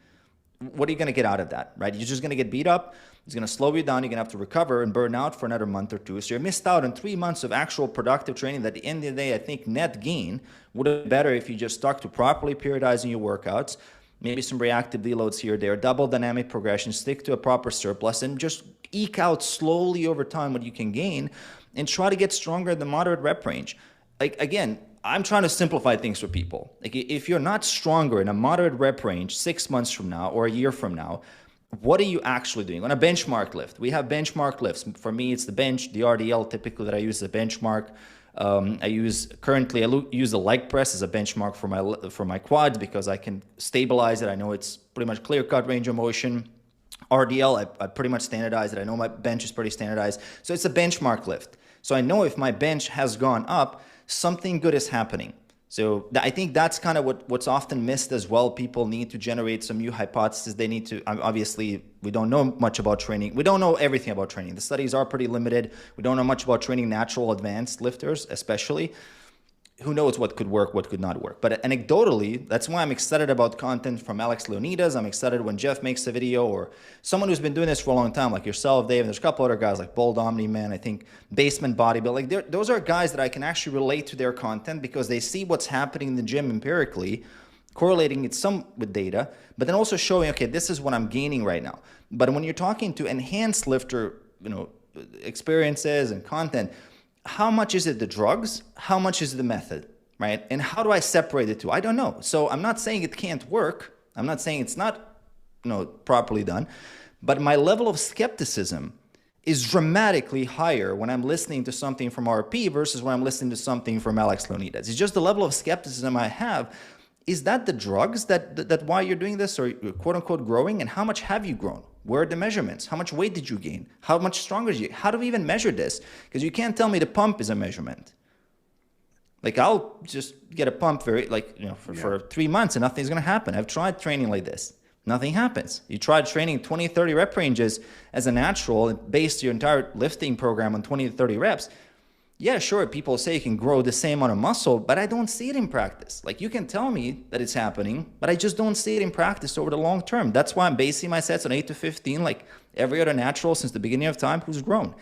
what are you going to get out of that, right? You're just going to get beat up. It's going to slow you down. You're going to have to recover and burn out for another month or two. So you're missed out on 3 months of actual productive training that at the end of the day, I think net gain would have been better if you just stuck to properly periodizing your workouts, maybe some reactive deloads here or there, double dynamic progression, stick to a proper surplus, and just eke out slowly over time what you can gain and try to get stronger in the moderate rep range. Like, again, I'm trying to simplify things for people. Like, if you're not stronger in a moderate rep range 6 months from now or a year from now, what are you actually doing? On a benchmark lift, we have benchmark lifts. For me, it's the bench, the RDL typically that I use as a benchmark. I use the leg press as a benchmark for my quads because I can stabilize it. I know it's pretty much clear-cut range of motion. RDL, I pretty much standardize it. I know my bench is pretty standardized. So it's a benchmark lift. So I know if my bench has gone up, something good is happening. So I think that's kind of what's often missed as well. People need to generate some new hypotheses. They need to, obviously, we don't know much about training. We don't know everything about training. The studies are pretty limited. We don't know much about training natural advanced lifters, especially. Who knows what could work, what could not work. But anecdotally, that's why I'm excited about content from Alex Leonidas. I'm excited when Jeff makes a video, or someone who's been doing this for a long time, like yourself, Dave. And there's a couple other guys like Bold Omni Man, I think Basement Bodybuild. Like those are guys that I can actually relate to their content because they see what's happening in the gym empirically, correlating it some with data, but then also showing, okay, this is what I'm gaining right now. But when you're talking to enhanced lifter, experiences and content, how much is it the drugs? How much is the method, right? And how do I separate the two? I don't know. So I'm not saying it can't work. I'm not saying it's not, properly done. But my level of skepticism is dramatically higher when I'm listening to something from RP versus when I'm listening to something from Alex Leonidas. It's just the level of skepticism I have. Is that the drugs that why you're doing this, or quote unquote growing? And how much have you grown? Where are the measurements? How much weight did you gain? How much stronger are you? How do we even measure this? Because you can't tell me the pump is a measurement. Like I'll just get a pump for 3 months and nothing's going to happen. I've tried training like this. Nothing happens. You tried training 20, 30 rep ranges as a natural and based your entire lifting program on 20 to 30 reps. Yeah, sure, people say you can grow the same amount of muscle, but I don't see it in practice. Like you can tell me that it's happening, but I just don't see it in practice over the long term. That's why I'm basing my sets on 8 to 15, like every other natural since the beginning of time who's grown.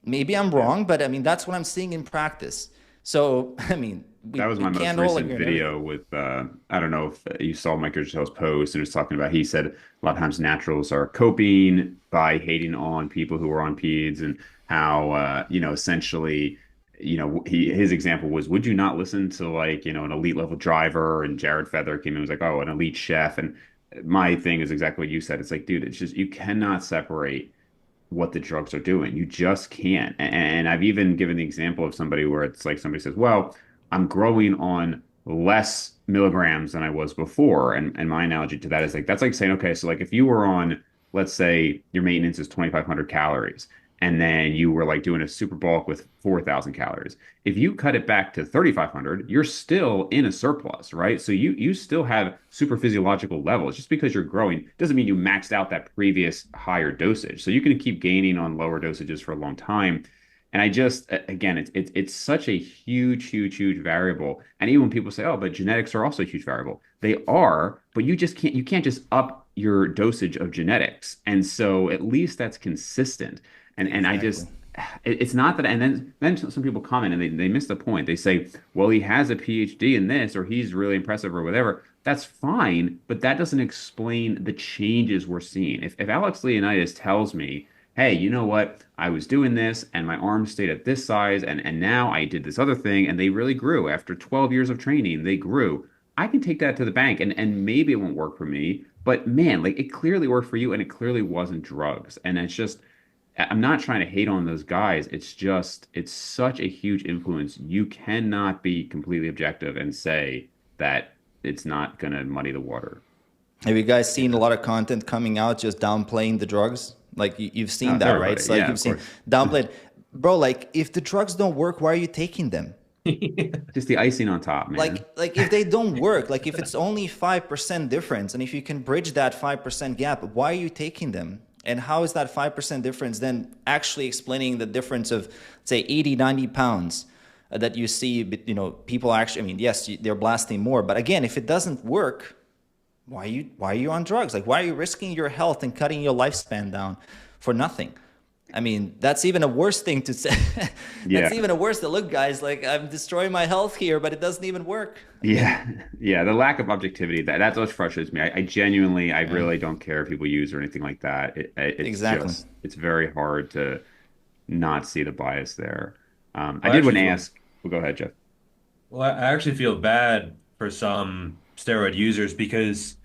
Maybe I'm wrong, but I mean, that's what I'm seeing in practice. So, I mean, that was my most recent video with, I don't know if you saw Mike Gishelle's post, and it was talking about, he said a lot of times naturals are coping by hating on people who are on peds, and how, essentially, his example was, would you not listen to like, an elite level driver? And Jared Feather came in and was like, oh, an elite chef. And my thing is exactly what you said. It's like, dude, it's just, you cannot separate what the drugs are doing. You just can't. And I've even given the example of somebody where it's like somebody says, well, I'm growing on less milligrams than I was before. And my analogy to that is like, that's like saying, okay, so like if you were on, let's say your maintenance is 2,500 calories, and then you were like doing a super bulk with 4,000 calories. If you cut it back to 3,500, you're still in a surplus, right? So you still have super physiological levels. Just because you're growing doesn't mean you maxed out that previous higher dosage. So you can keep gaining on lower dosages for a long time. And I just, again, it's such a huge variable. And even when people say, oh, but genetics are also a huge variable, they are, but you can't just up your dosage of genetics. And so at least that's consistent. And Exactly. it's not that, and then some people comment and they miss the point. They say, well, he has a PhD in this, or he's really impressive or whatever. That's fine, but that doesn't explain the changes we're seeing. If Alex Leonidas tells me, hey, you know what? I was doing this and my arms stayed at this size, and now I did this other thing and they really grew. After 12 years of training, they grew. I can take that to the bank, and maybe it won't work for me, but man, like it clearly worked for you, and it clearly wasn't drugs. And it's just, I'm not trying to hate on those guys. It's just, it's such a huge influence. You cannot be completely objective and say that it's not going to muddy the water. Have you guys seen a lot of content coming out just downplaying the drugs? Like you've seen that, right? It's like you've seen downplayed. Bro, like if the drugs don't work, why are you taking them? Just the icing on top, man. Like if they don't work, like if it's only 5% difference, and if you can bridge that 5% gap, why are you taking them? And how is that 5% difference then actually explaining the difference of, say, 80, 90 pounds that you see, people actually, I mean, yes, they're blasting more, but again, if it doesn't work, why are you on drugs? Like, why are you risking your health and cutting your lifespan down for nothing? I mean, that's even a worse thing to say. Yeah. That's even a worse to look, guys. Like, I'm destroying my health here, but it doesn't even work. I mean, Yeah. Yeah. The lack of objectivity, that's what frustrates me. I genuinely, I yeah, really don't care if people use or anything like that. It's exactly. just, it's very hard to not see the bias there. I I did want actually to feel ask, well, go ahead, Jeff. well, I actually feel bad for some steroid users because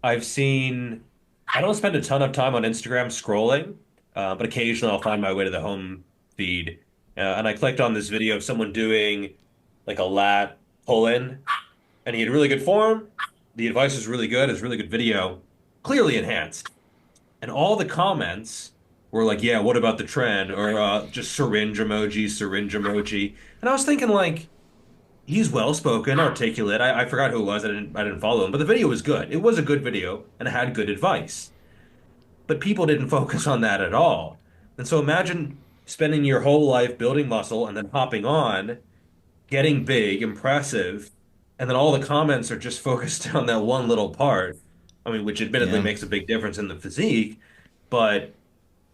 I've seen, I don't spend a ton of time on Instagram scrolling, but occasionally I'll find my way to the home feed. And I clicked on this video of someone doing like a lat pull in, and he had really good form. The advice was really good. It's a really good video, clearly enhanced. And all the comments were like, yeah, what about the trend? Or just syringe emoji. And I was thinking, like, he's well spoken, articulate. I forgot who it was. I didn't follow him, but the video was good. It was a good video and it had good advice. But people didn't focus on that at all. And so imagine spending your whole life building muscle and then hopping on, getting big, impressive, and then all the comments are just focused on that one little part. I mean, which admittedly Yeah. makes a big difference in the physique, but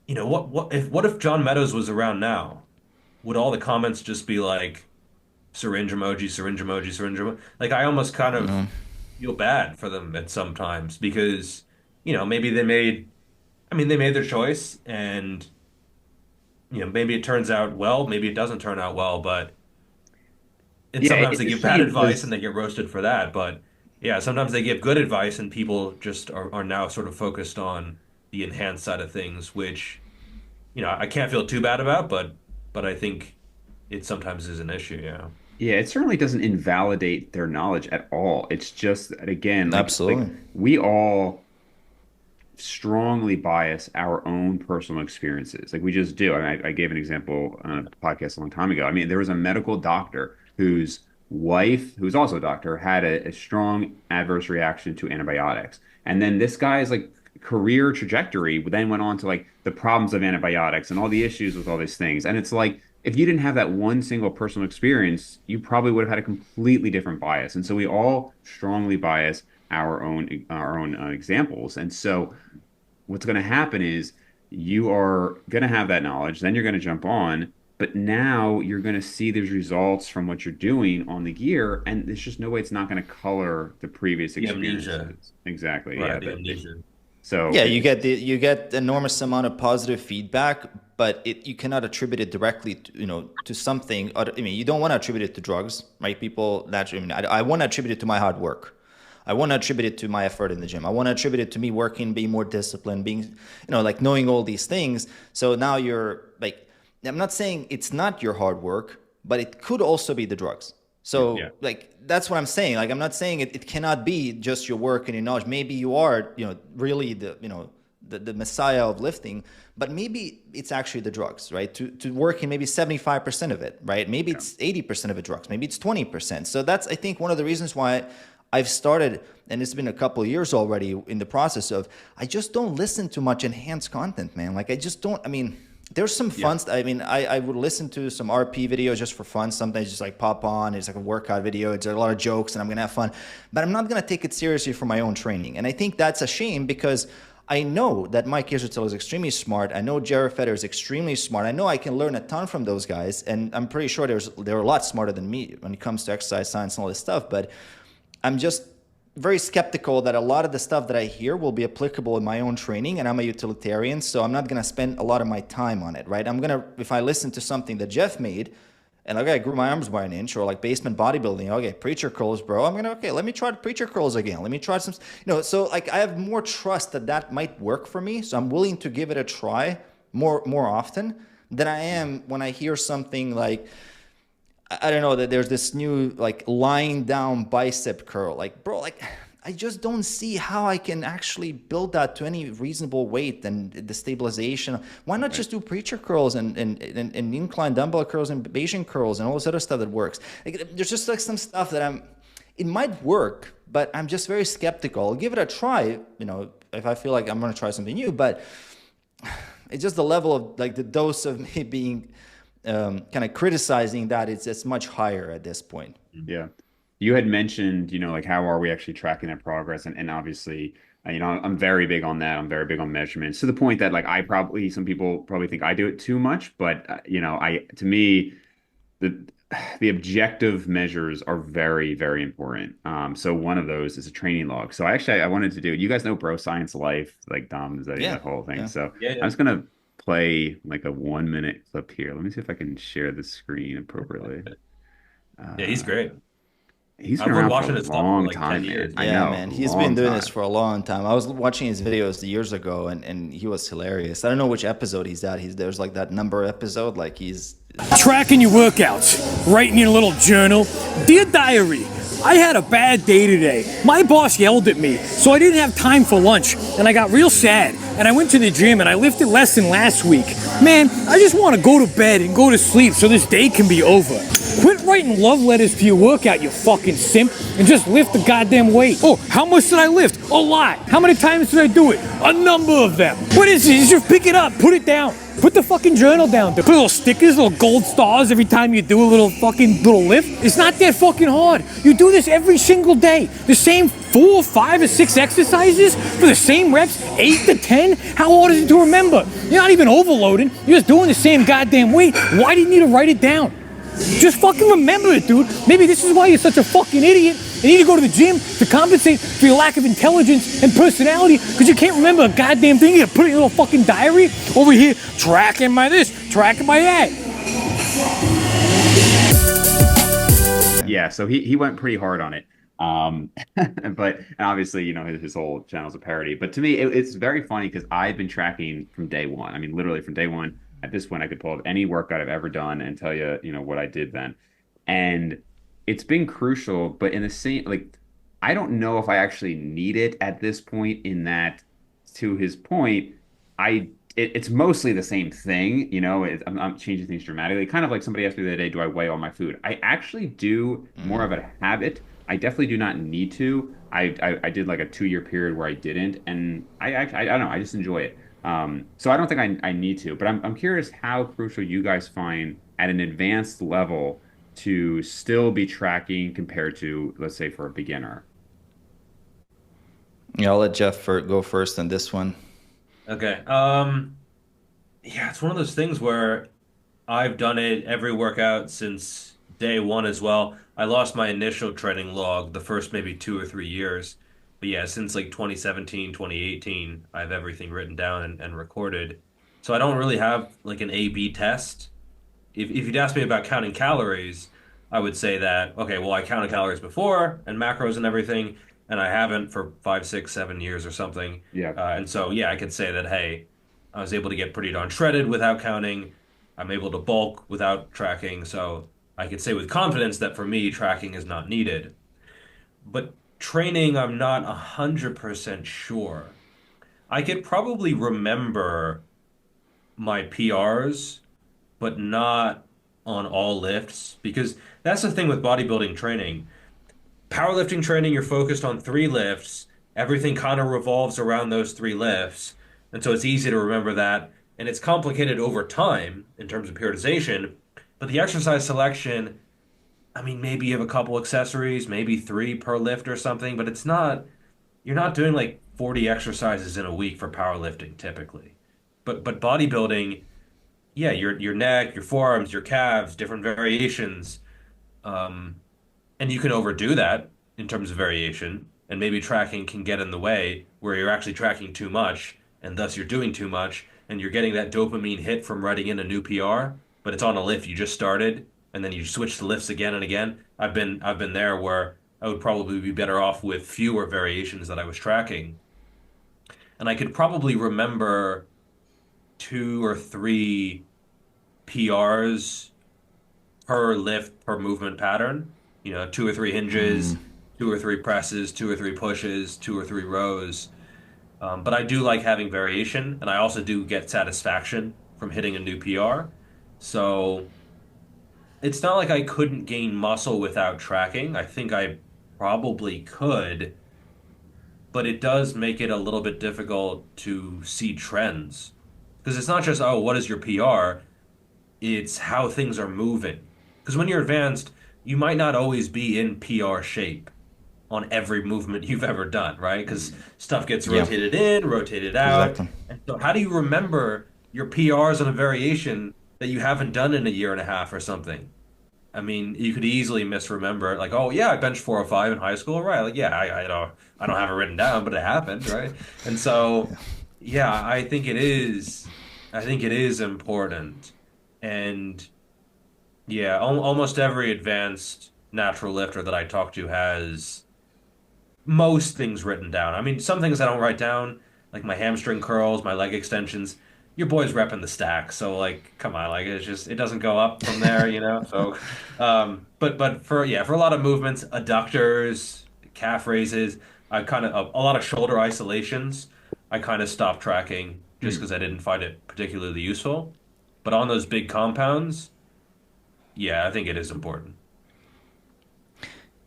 what if John Meadows was around now? Would all the comments just be like syringe emoji, syringe emoji, syringe emoji? Like I almost kind of No. feel bad for them at some times because, maybe they made their choice and, maybe it turns out well, maybe it doesn't turn out well, but and Yeah, sometimes it's they a give bad shame advice and because they get roasted for that. But yeah, sometimes they give good advice and people just are now sort of focused on the enhanced side of things, which, I can't feel too bad about, but I think it sometimes is an issue, yeah. yeah, it certainly doesn't invalidate their knowledge at all. It's just that, again, like Absolutely. we all strongly bias our own personal experiences. Like we just do. I gave an example on a podcast a long time ago. I mean, there was a medical doctor whose wife, who's also a doctor, had a strong adverse reaction to antibiotics. And then this guy's like career trajectory then went on to like the problems of antibiotics and all the issues with all these things. And it's like if you didn't have that one single personal experience, you probably would have had a completely different bias. And so we all strongly bias our own examples. And so what's going to happen is you are going to have that knowledge, then you're going to jump on, but now you're going to see these results from what you're doing on the gear, and there's just no way it's not going to color the previous The amnesia, experiences. Exactly. Yeah. right? The amnesia. So Yeah, you get enormous amount of positive feedback, but you cannot attribute it directly to something. I mean, you don't want to attribute it to drugs, right? People naturally. I mean, I want to attribute it to my hard work. I want to attribute it to my effort in the gym. I want to attribute it to me working, being more disciplined, being, like knowing all these things. So now you're like, I'm not saying it's not your hard work, but it could also be the drugs. Yeah. So like that's what I'm saying. Like I'm not saying it cannot be just your work and your knowledge. Maybe you are, really the messiah of lifting, but maybe it's actually the drugs, right? To work in maybe 75% of it, right? Maybe yeah. it's 80% of it drugs, maybe it's 20%. So that's I think one of the reasons why I've started, and it's been a couple of years already in the process of, I just don't listen to much enhanced content, man. Like I just don't, I mean, there's some Yeah. fun. I mean, I would listen to some RP videos just for fun. Sometimes just like pop on. It's like a workout video. It's a lot of jokes, and I'm gonna have fun. But I'm not gonna take it seriously for my own training. And I think that's a shame because I know that Mike Israetel is extremely smart. I know Jared Feder is extremely smart. I know I can learn a ton from those guys, and I'm pretty sure they're a lot smarter than me when it comes to exercise science and all this stuff. But I'm just very skeptical that a lot of the stuff that I hear will be applicable in my own training, and I'm a utilitarian, so I'm not gonna spend a lot of my time on it, right? If I listen to something that Jeff made, and okay, I grew my arms by an inch, or like basement bodybuilding, okay, preacher curls, bro, okay, let me try the preacher curls again. Let me try some, so like I have more trust that might work for me, so I'm willing to give it a try more often than I am when I hear something like, I don't know, that there's this new like lying down bicep curl. Like, bro, like I just don't see how I can actually build that to any reasonable weight and the stabilization. Why not just do preacher curls and incline dumbbell curls and Bayesian curls and all this other stuff that works? Like, there's just like some stuff that it might work, but I'm just very skeptical. I'll give it a try, if I feel like I'm going to try something new, but it's just the level of like the dose of me being kind of criticizing that it's much higher at this point. Yeah. You had mentioned, like how are we actually tracking that progress? And obviously, I'm very big on that. I'm very big on measurements to the point that like some people probably think I do it too much, but to me, the objective measures are very, very important. So one of those is a training log. So I wanted to do it. You guys know Bro Science Life, like Dom, that whole thing. Yeah. So Yeah. I'm just gonna play like a 1 minute clip here. Let me see if I can share the screen appropriately. Yeah, he's great. He's I've been been around watching for a his stuff for long like 10 time, years. man. I Yeah, know, man. He's long been doing time. this for a long time. I was watching his videos years ago, and he was hilarious. I don't know which episode he's at. There's like that number episode, like he's Tracking your workouts, writing in a little journal. Dear diary, I had a bad day today. My boss yelled at me, so I didn't have time for lunch, and I got real sad. And I went to the gym and I lifted less than last week. Man, I just want to go to bed and go to sleep so this day can be over. Quit writing love letters to your workout, you fucking simp, and just lift the goddamn weight. Oh, how much did I lift? A lot. How many times did I do it? A number of them. What is it? You just pick it up, put it down. Put the fucking journal down. Put little stickers, little gold stars every time you do a little lift. It's not that fucking hard. You do this every single day. The same 4, 5, or 6 exercises for the same reps, 8 to 10. How hard is it to remember? You're not even overloading. You're just doing the same goddamn weight. Why do you need to write it down? Just fucking remember it, dude. Maybe this is why you're such a fucking idiot. You need to go to the gym to compensate for your lack of intelligence and personality because you can't remember a goddamn thing. You put it in a little fucking diary over here, tracking my this, tracking my that. Yeah, so he went pretty hard on it. But and obviously, his whole channel's a parody. But to me, it's very funny because I've been tracking from day one. I mean, literally from day one. At this point, I could pull up any workout I've ever done and tell you, what I did then. And it's been crucial, but in the same, like, I don't know if I actually need it at this point in that, to his point, it's mostly the same thing, I'm changing things dramatically. Kind of like somebody asked me the other day, do I weigh all my food? I actually do more of a habit. I definitely do not need to. I did like a 2-year period where I didn't, and I don't know, I just enjoy it. So I don't think I need to, but I'm curious how crucial you guys find at an advanced level to still be tracking compared to, let's say, for a beginner. Yeah, I'll let Jeff go first on this one. Okay. Yeah, it's one of those things where I've done it every workout since day one as well. I lost my initial training log the first maybe 2 or 3 years. But yeah, since like 2017, 2018, I have everything written down and recorded. So I don't really have like an A/B test. If you'd ask me about counting calories, I would say that, okay, well, I counted calories before and macros and everything, and I haven't for 5, 6, 7 years or something. Yeah. And so, yeah, I could say that, hey, I was able to get pretty darn shredded without counting. I'm able to bulk without tracking. So I could say with confidence that for me, tracking is not needed. But training, I'm not 100% sure. I could probably remember my PRs, but not on all lifts, because that's the thing with bodybuilding training. Powerlifting training, you're focused on 3 lifts. Everything kind of revolves around those 3 lifts. And so it's easy to remember that. And it's complicated over time in terms of periodization. But the exercise selection, I mean, maybe you have a couple accessories, maybe 3 per lift or something, but you're not doing like 40 exercises in a week for powerlifting typically. But bodybuilding, yeah, your neck, your forearms, your calves, different variations. And you can overdo that in terms of variation, and maybe tracking can get in the way where you're actually tracking too much, and thus you're doing too much, and you're getting that dopamine hit from writing in a new PR, but it's on a lift you just started, and then you switch to lifts again and again. I've been there where I would probably be better off with fewer variations that I was tracking. And I could probably remember 2 or 3 PRs per lift per movement pattern. 2 or 3 hinges, 2 or 3 presses, 2 or 3 pushes, 2 or 3 rows. But I do like having variation, and I also do get satisfaction from hitting a new PR. So it's not like I couldn't gain muscle without tracking. I think I probably could, but it does make it a little bit difficult to see trends. Because it's not just, oh, what is your PR? It's how things are moving. Because when you're advanced, you might not always be in PR shape on every movement you've ever done, right? Because stuff gets Yeah, rotated in, rotated out. exactly. And so, how do you remember your PRs on a variation that you haven't done in a year and a half or something? I mean, you could easily misremember it, like, oh yeah, I benched 405 in high school, right? Like, yeah, I don't have it written down, but it happened, right? And so, yeah, I think it is important, and yeah, almost every advanced natural lifter that I talk to has most things written down. I mean, some things I don't write down, like my hamstring curls, my leg extensions. Your boy's repping the stack, so like, come on, like it's just it doesn't go up from there, you know. So, but for yeah, for a lot of movements, adductors, calf raises, I kind of a lot of shoulder isolations, I kind of stopped tracking just because I didn't find it particularly useful. But on those big compounds, yeah, I think it is important.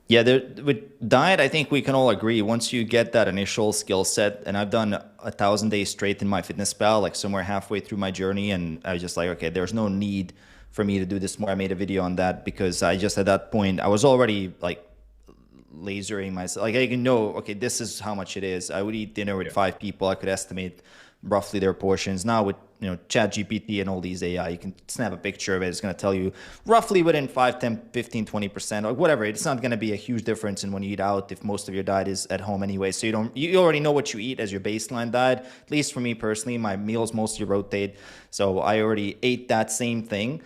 Yeah, there, with diet, I think we can all agree once you get that initial skill set, and I've done 1,000 days straight in my fitness pal, like somewhere halfway through my journey, and I was just like, okay, there's no need for me to do this more. I made a video on that because I just at that point I was already like lasering myself. Like I can know, okay, this is how much it is. I would eat dinner with Yeah. 5 people. I could estimate roughly their portions. Now with Chat GPT and all these AI, you can snap a picture of it. It's going to tell you roughly within 5, 10, 15, 20% or whatever. It's not going to be a huge difference in when you eat out if most of your diet is at home anyway. So you already know what you eat as your baseline diet. At least for me personally, my meals mostly rotate. So I already ate that same thing.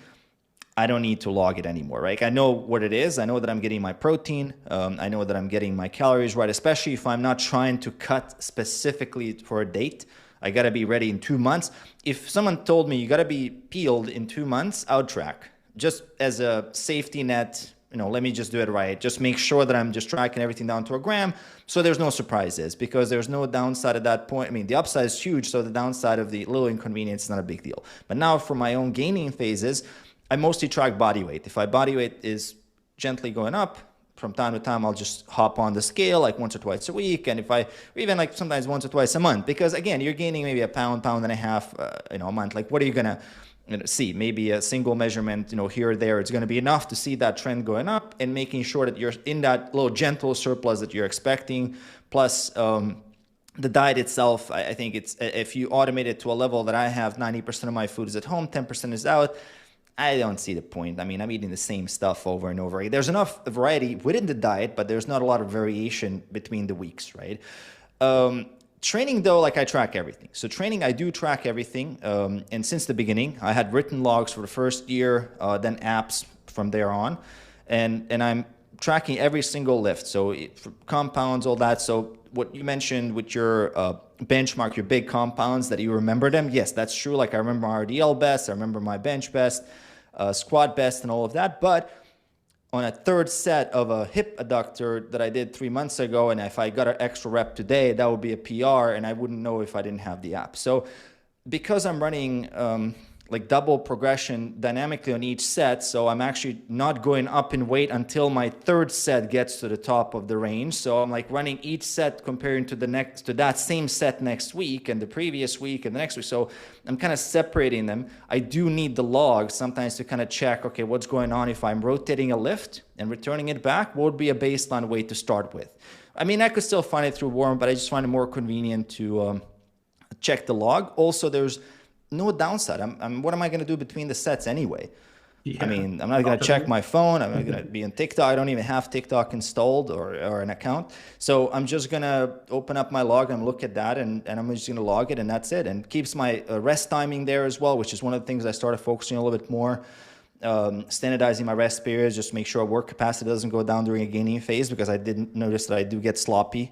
I don't need to log it anymore, right? I know what it is. I know that I'm getting my protein. I know that I'm getting my calories right, especially if I'm not trying to cut specifically for a date. I got to be ready in 2 months. If someone told me you got to be peeled in 2 months, I would track just as a safety net. Let me just do it right. Just make sure that I'm just tracking everything down to a gram. So there's no surprises because there's no downside at that point. I mean, the upside is huge. So the downside of the little inconvenience is not a big deal. But now for my own gaining phases, I mostly track body weight. If my body weight is gently going up, from time to time, I'll just hop on the scale like once or twice a week. And or even like sometimes once or twice a month, because again, you're gaining maybe a pound, pound and a half, a month. Like, what are you going to see? Maybe a single measurement, here or there. It's going to be enough to see that trend going up and making sure that you're in that little gentle surplus that you're expecting. Plus, the diet itself, I think it's, if you automate it to a level that I have, 90% of my food is at home, 10% is out. I don't see the point. I mean, I'm eating the same stuff over and over again. There's enough variety within the diet, but there's not a lot of variation between the weeks, right? Training, though, like I track everything. So training, I do track everything. And since the beginning, I had written logs for the first year, then apps from there on. And I'm tracking every single lift. So for compounds, all that. So what you mentioned with your benchmark, your big compounds, that you remember them. Yes, that's true. Like I remember my RDL best, I remember my bench best, squat best, and all of that. But on a third set of a hip adductor that I did 3 months ago, and if I got an extra rep today, that would be a PR, and I wouldn't know if I didn't have the app. So because I'm running like double progression dynamically on each set, so I'm actually not going up in weight until my third set gets to the top of the range. So I'm like running each set comparing to that same set next week and the previous week and the next week. So I'm kind of separating them. I do need the log sometimes to kind of check, okay, what's going on if I'm rotating a lift and returning it back? What would be a baseline weight to start with? I mean, I could still find it through Warm, but I just find it more convenient to check the log. Also, there's no downside. What am I going to do between the sets anyway? Yeah. I mean, I'm not going to check my phone. I'm not going to be on TikTok. I don't even have TikTok installed or an account. So I'm just going to open up my log and look at that, and I'm just going to log it, and that's it. And keeps my rest timing there as well, which is one of the things I started focusing a little bit more. Standardizing my rest periods, just to make sure work capacity doesn't go down during a gaining phase, because I didn't notice that I do get sloppy.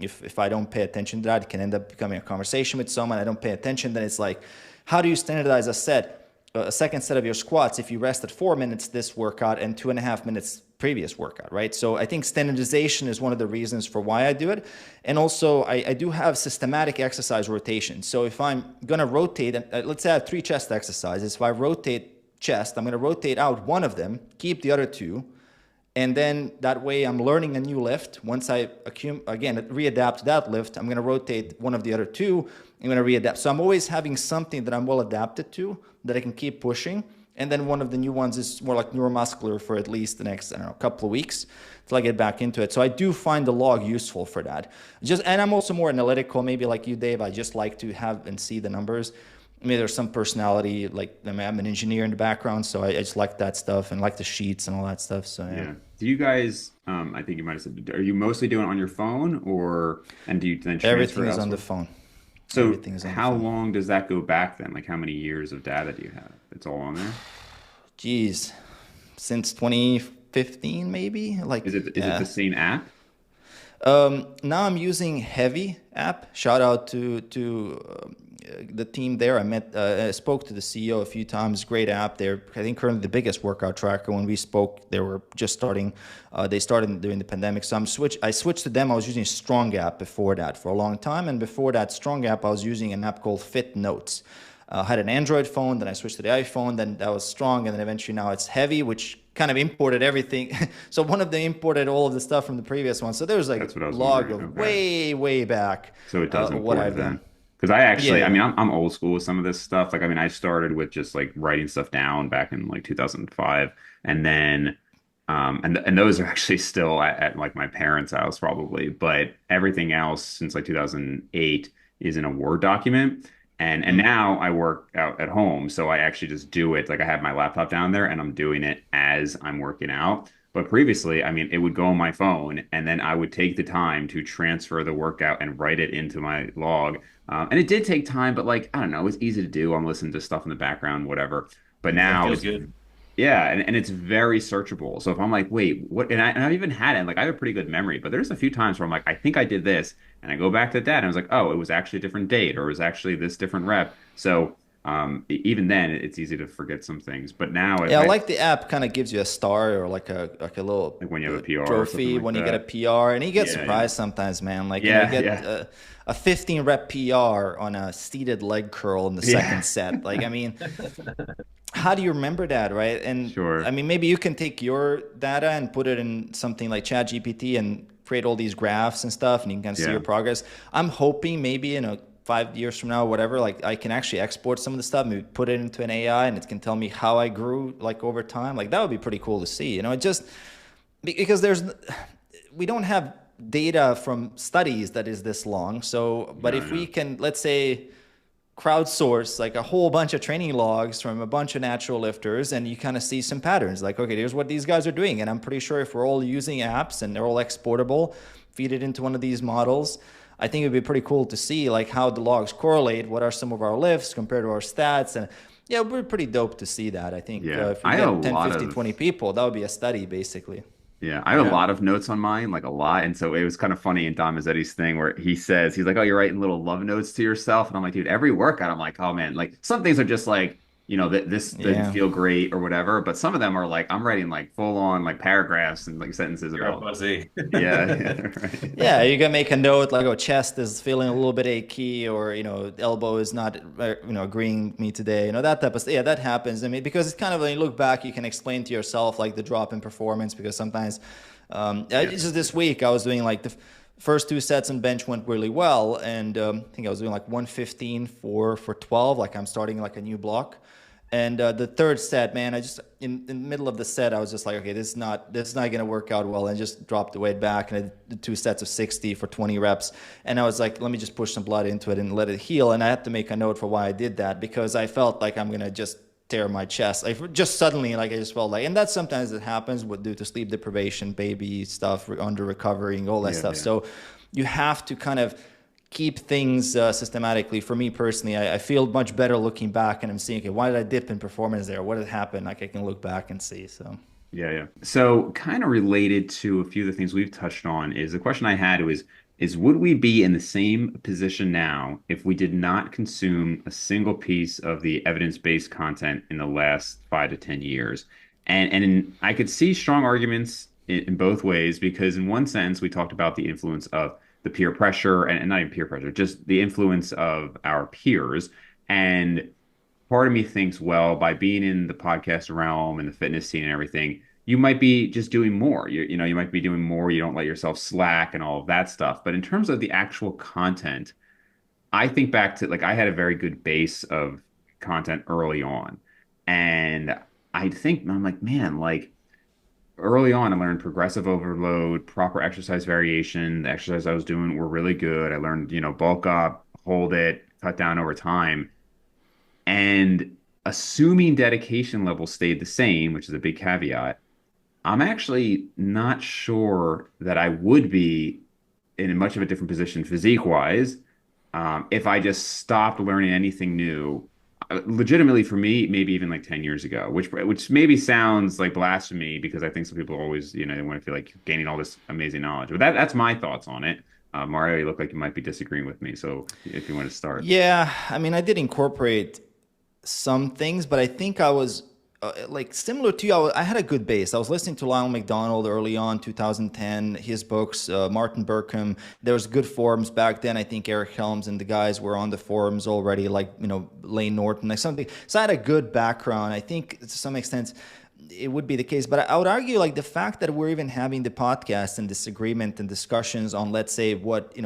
If I don't pay attention to that, it can end up becoming a conversation with someone. I don't pay attention, then it's like, how do you standardize a second set of your squats if you rest at 4 minutes this workout and 2.5 minutes previous workout, right? So I think standardization is one of the reasons for why I do it. And also I do have systematic exercise rotation. So if I'm going to rotate, let's say I have 3 chest exercises. If I rotate chest, I'm going to rotate out one of them, keep the other 2. And then that way I'm learning a new lift. Once I again readapt to that lift, I'm going to rotate one of the other 2. I'm going to readapt. So I'm always having something that I'm well adapted to that I can keep pushing. And then one of the new ones is more like neuromuscular for at least the next, I don't know, couple of weeks till I get back into it. So I do find the log useful for that. And I'm also more analytical, maybe like you, Dave. I just like to have and see the numbers. I mean, there's some personality, like I'm an engineer in the background, so I just like that stuff and like the sheets and all that stuff. So yeah. Do you guys, I think you might have said, are you mostly doing it on your phone and do you then transfer Everything is elsewhere? on the phone. So how long does that go back then? Like how many years of data do you have? It's all on there? Geez, since 2015 maybe? Like Is it the same app? Now I'm using Heavy app. Shout out to the team there. I spoke to the CEO a few times. Great app. They're, I think, currently the biggest workout tracker. When we spoke, they were just starting. They started during the pandemic. So I switched to them. I was using Strong app before that for a long time. And before that Strong app, I was using an app called Fit Notes. I had an Android phone, then I switched to the iPhone, then that was Strong, and then eventually now it's Heavy, which kind of imported everything. So one of them imported all of the stuff from the previous one. So there's like a log of way back. So it doesn't what I've done. Because I actually, I mean, I'm old school with some of this stuff. Like, I mean, I started with just like writing stuff down back in like 2005, and then, and those are actually still at like my parents' house probably. But everything else since like 2008 is in a Word document. And now I work out at home, so I actually just do it. Like I have my laptop down there, and I'm doing it as I'm working out. But previously, I mean, it would go on my phone, and then I would take the time to transfer the workout and write it into my log. And it did take time, but like, I don't know, it was easy to do. I'm listening to stuff in the background, whatever. But now, feels good. yeah, and it's very searchable. So if I'm like, wait, what? And I've even had it. Like I have a pretty good memory, but there's a few times where I'm like, I think I did this, and I go back to that, and I was like, oh, it was actually a different date, or it was actually this different rep. So even then, it's easy to forget some things. But now, I like the app. Kind of gives you a star or like a little like when you have a PR trophy like when you that. get a PR, and you get surprised sometimes, man. Like you get a 15 rep PR on a seated leg curl in the second set. Like I mean. How do you remember that, right? And sure. I mean, maybe you can take your data and put it in something like ChatGPT and create all these graphs and stuff, and you can kind of see your progress. I'm hoping maybe in 5 years from now, whatever, like I can actually export some of the stuff, maybe put it into an AI, and it can tell me how I grew like over time. Like that would be pretty cool to see, just because we don't have data from studies that is this long. So, but if we can, let's say, crowdsource like a whole bunch of training logs from a bunch of natural lifters, and you kind of see some patterns like, okay, here's what these guys are doing. And I'm pretty sure if we're all using apps and they're all exportable, feed it into one of these models, I think it'd be pretty cool to see like how the logs correlate, what are some of our lifts compared to our stats. And yeah, it would be pretty dope to see that. I think if we get 10, 15, 20 people, that would be a study basically. Yeah, I have a lot of notes on mine, like a lot. And so it was kind of funny in Don Mazzetti's thing where he's like, oh, you're writing little love notes to yourself. And I'm like, dude, every workout, I'm like, oh man, like some things are just like, this didn't feel great or whatever. But some of them are like, I'm writing like full on like paragraphs and like sentences You're about. fuzzy. Right. Yeah, you can make a note like, oh, chest is feeling a little bit achy, or elbow is not agreeing with me today. That type of stuff. Yeah, that happens. I mean, because it's kind of when you look back, you can explain to yourself like the drop in performance, because sometimes just this week I was doing like the first 2 sets on bench went really well, and I think I was doing like 115 for 12, like I'm starting like a new block. And the third set, man, I just in the middle of the set, I was just like, okay, this is not gonna work out well, and just dropped the weight back, and I did 2 sets of 60 for 20 reps. And I was like, let me just push some blood into it and let it heal. And I had to make a note for why I did that, because I felt like I'm gonna just tear my chest. I just suddenly, like I just felt like, and that sometimes it happens due to sleep deprivation, baby stuff, under recovering, all that stuff. So you have to kind of keep things systematically. For me personally, I feel much better looking back, and I'm seeing, okay, why did I dip in performance there? What had happened? Like I can look back and see. So yeah. So kind of related to a few of the things we've touched on is the question I had is would we be in the same position now if we did not consume a single piece of the evidence-based content in the last 5 to 10 years? And I could see strong arguments in both ways, because in one sense, we talked about the influence of the peer pressure, and not even peer pressure, just the influence of our peers. And part of me thinks, well, by being in the podcast realm and the fitness scene and everything, you might be just doing more. You might be doing more. You don't let yourself slack and all of that stuff. But in terms of the actual content, I think back to like I had a very good base of content early on. And I think I'm like, man, like early on, I learned progressive overload, proper exercise variation. The exercise I was doing were really good. I learned, bulk up, hold it, cut down over time. And assuming dedication level stayed the same, which is a big caveat, I'm actually not sure that I would be in much of a different position physique wise if I just stopped learning anything new. Legitimately for me, maybe even like 10 years ago, which maybe sounds like blasphemy because I think some people always, they want to feel like gaining all this amazing knowledge. But that's my thoughts on it. Mario, you look like you might be disagreeing with me. So if you want to start. Yeah, I mean, I did incorporate some things, but I think I was like similar to you. I had a good base. I was listening to Lionel McDonald early on, 2010, his books, Martin Burkham. There was good forums back then. I think Eric Helms and the guys were on the forums already, like, Lane Norton, like something. So I had a good background. I think to some extent it would be the case, but I would argue like the fact that we're even having the podcast and disagreement and discussions on, let's say, what,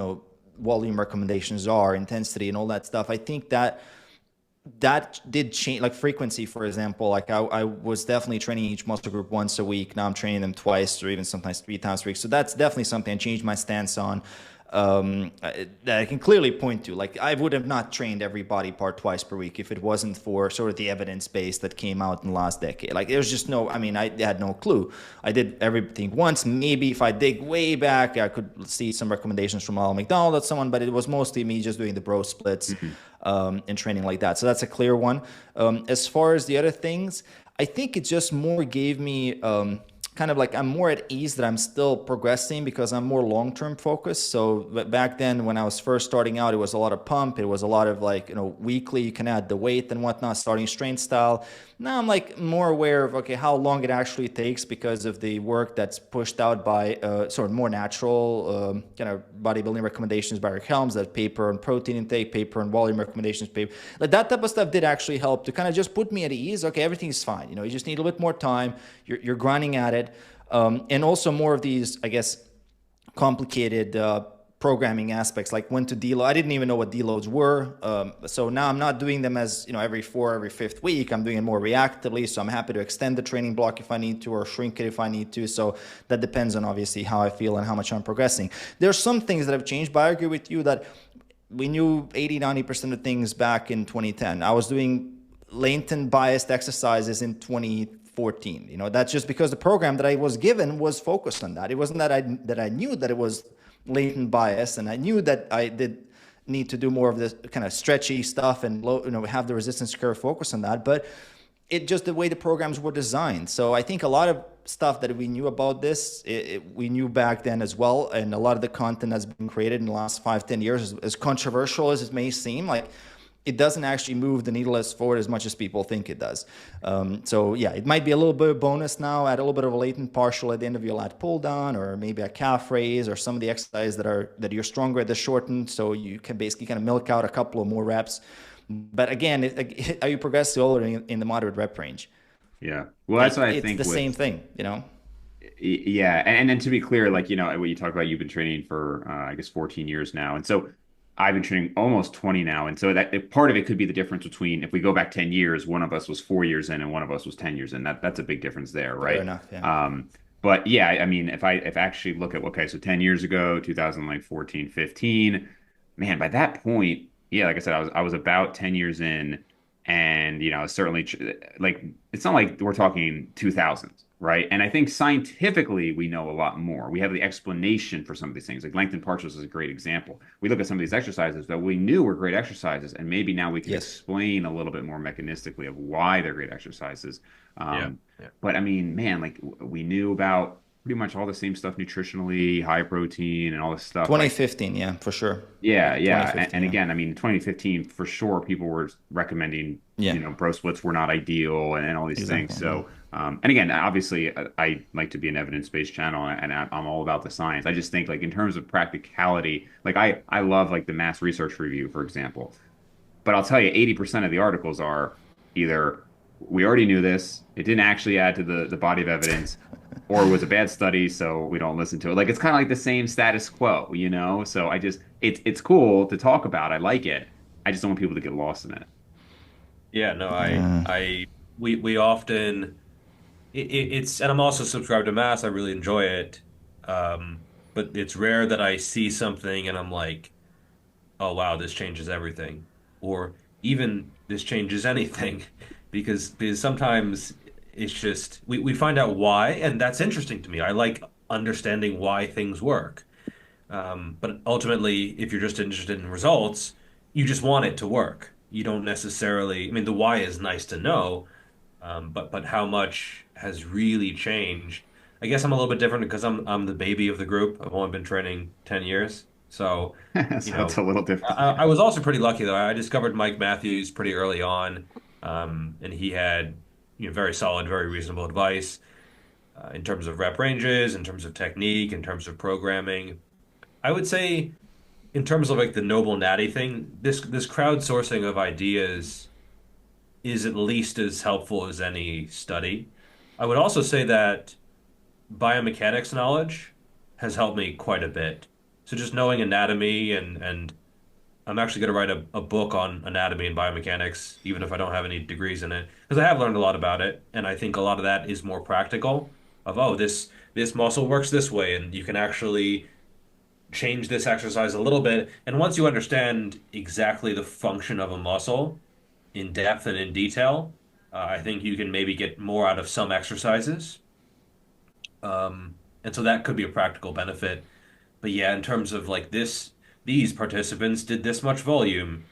volume recommendations are, intensity and all that stuff. I think that did change, like frequency, for example. Like I was definitely training each muscle group once a week. Now I'm training them twice or even sometimes 3 times a week. So that's definitely something I changed my stance on, that I can clearly point to. Like I would have not trained every body part twice per week if it wasn't for sort of the evidence base that came out in the last decade. Like there's just I had no clue. I did everything once. Maybe if I dig way back, I could see some recommendations from Al McDonald or someone, but it was mostly me just doing the bro splits. And training like that. So that's a clear one. As far as the other things, I think it just more gave me kind of like I'm more at ease that I'm still progressing because I'm more long-term focused. So back then when I was first starting out, it was a lot of pump. It was a lot of like, weekly, you can add the weight and whatnot, starting strength style. Now I'm like more aware of, okay, how long it actually takes because of the work that's pushed out by sort of more natural kind of bodybuilding recommendations by Eric Helms, that paper on protein intake, paper on volume recommendations, paper. Like that type of stuff did actually help to kind of just put me at ease. Okay, everything's fine. You just need a little bit more time. You're grinding at it. And also more of these, I guess, complicated programming aspects, like when to deload. I didn't even know what deloads were. So now I'm not doing them as, every 5th week. I'm doing it more reactively. So I'm happy to extend the training block if I need to, or shrink it if I need to. So that depends on obviously how I feel and how much I'm progressing. There's some things that have changed, but I agree with you that we knew 80-90% of things back in 2010. I was doing latent biased exercises in 2014. That's just because the program that I was given was focused on that. It wasn't that I knew that it was latent bias, and I knew that I did need to do more of this kind of stretchy stuff and have the resistance curve focus on that, but it just the way the programs were designed. So I think a lot of stuff that we knew about this, we knew back then as well, and a lot of the content that's been created in the last 5-10 years, as controversial as it may seem, like it doesn't actually move the needle as forward as much as people think it does. So yeah, it might be a little bit of bonus now, add a little bit of a latent partial at the end of your lat pull down, or maybe a calf raise, or some of the exercises that you're stronger at the shortened, so you can basically kind of milk out a couple of more reps. But again, are you progressive or in the moderate rep range? Yeah, well, that's what I think. It's the same thing, Yeah, and then to be clear, like what you talk about, you've been training for I guess 14 years now, and so I've been training almost 20 now. And so that part of it could be the difference between, if we go back 10 years, one of us was 4 years in and one of us was 10 years in. That's a big difference there, right? Fair enough, yeah. But yeah, I mean, if I actually look at, okay, so 10 years ago, 2014, 15, man, by that point, yeah, like I said, I was about 10 years in, and certainly like it's not like we're talking 2000s, right? And I think scientifically we know a lot more. We have the explanation for some of these things. Like lengthened partials is a great example. We look at some of these exercises that we knew were great exercises, and maybe now we can explain a little bit more mechanistically of why they're great exercises. But I mean, man, like we knew about pretty much all the same stuff nutritionally, high protein and all this stuff. Like, 2015, yeah, for sure. yeah, yeah. 2015, And yeah. again, I mean, 2015 for sure, people were recommending, Yeah. bro splits were not ideal and all these Exactly, things. So, and again, obviously, I like to be an evidence-based channel, and I'm all about the science. I just think, like, in terms of practicality, like I love like the mass research review, for example. But I'll tell you, 80% of the articles are either we already knew this, it didn't actually add to the body of evidence, or it was a bad study, so we don't listen to it. Like it's kind of like the same status quo, you know? So it's cool to talk about. I like it. I just don't want people to get lost in it. Yeah, no, Yeah. we often it's, and I'm also subscribed to Mass. I really enjoy it, but it's rare that I see something and I'm like, oh wow, this changes everything, or even this changes anything, because sometimes it's just we find out why, and that's interesting to me. I like understanding why things work. But ultimately, if you're just interested in results, you just want it to work. You don't necessarily, I mean, the why is nice to know, but how much has really changed? I guess I'm a little bit different because I'm the baby of the group. I've only been training 10 years. So, you So it's know, a little different. I was also pretty lucky though. I discovered Mike Matthews pretty early on, and he had very solid, very reasonable advice in terms of rep ranges, in terms of technique, in terms of programming. I would say in terms of like the noble natty thing, this crowdsourcing of ideas is at least as helpful as any study. I would also say that biomechanics knowledge has helped me quite a bit. So just knowing anatomy, and I'm actually going to write a book on anatomy and biomechanics, even if I don't have any degrees in it, because I have learned a lot about it, and I think a lot of that is more practical. Of oh, this muscle works this way, and you can actually change this exercise a little bit. And once you understand exactly the function of a muscle in depth and in detail, I think you can maybe get more out of some exercises. And so that could be a practical benefit. But yeah, in terms of like these participants did this much volume.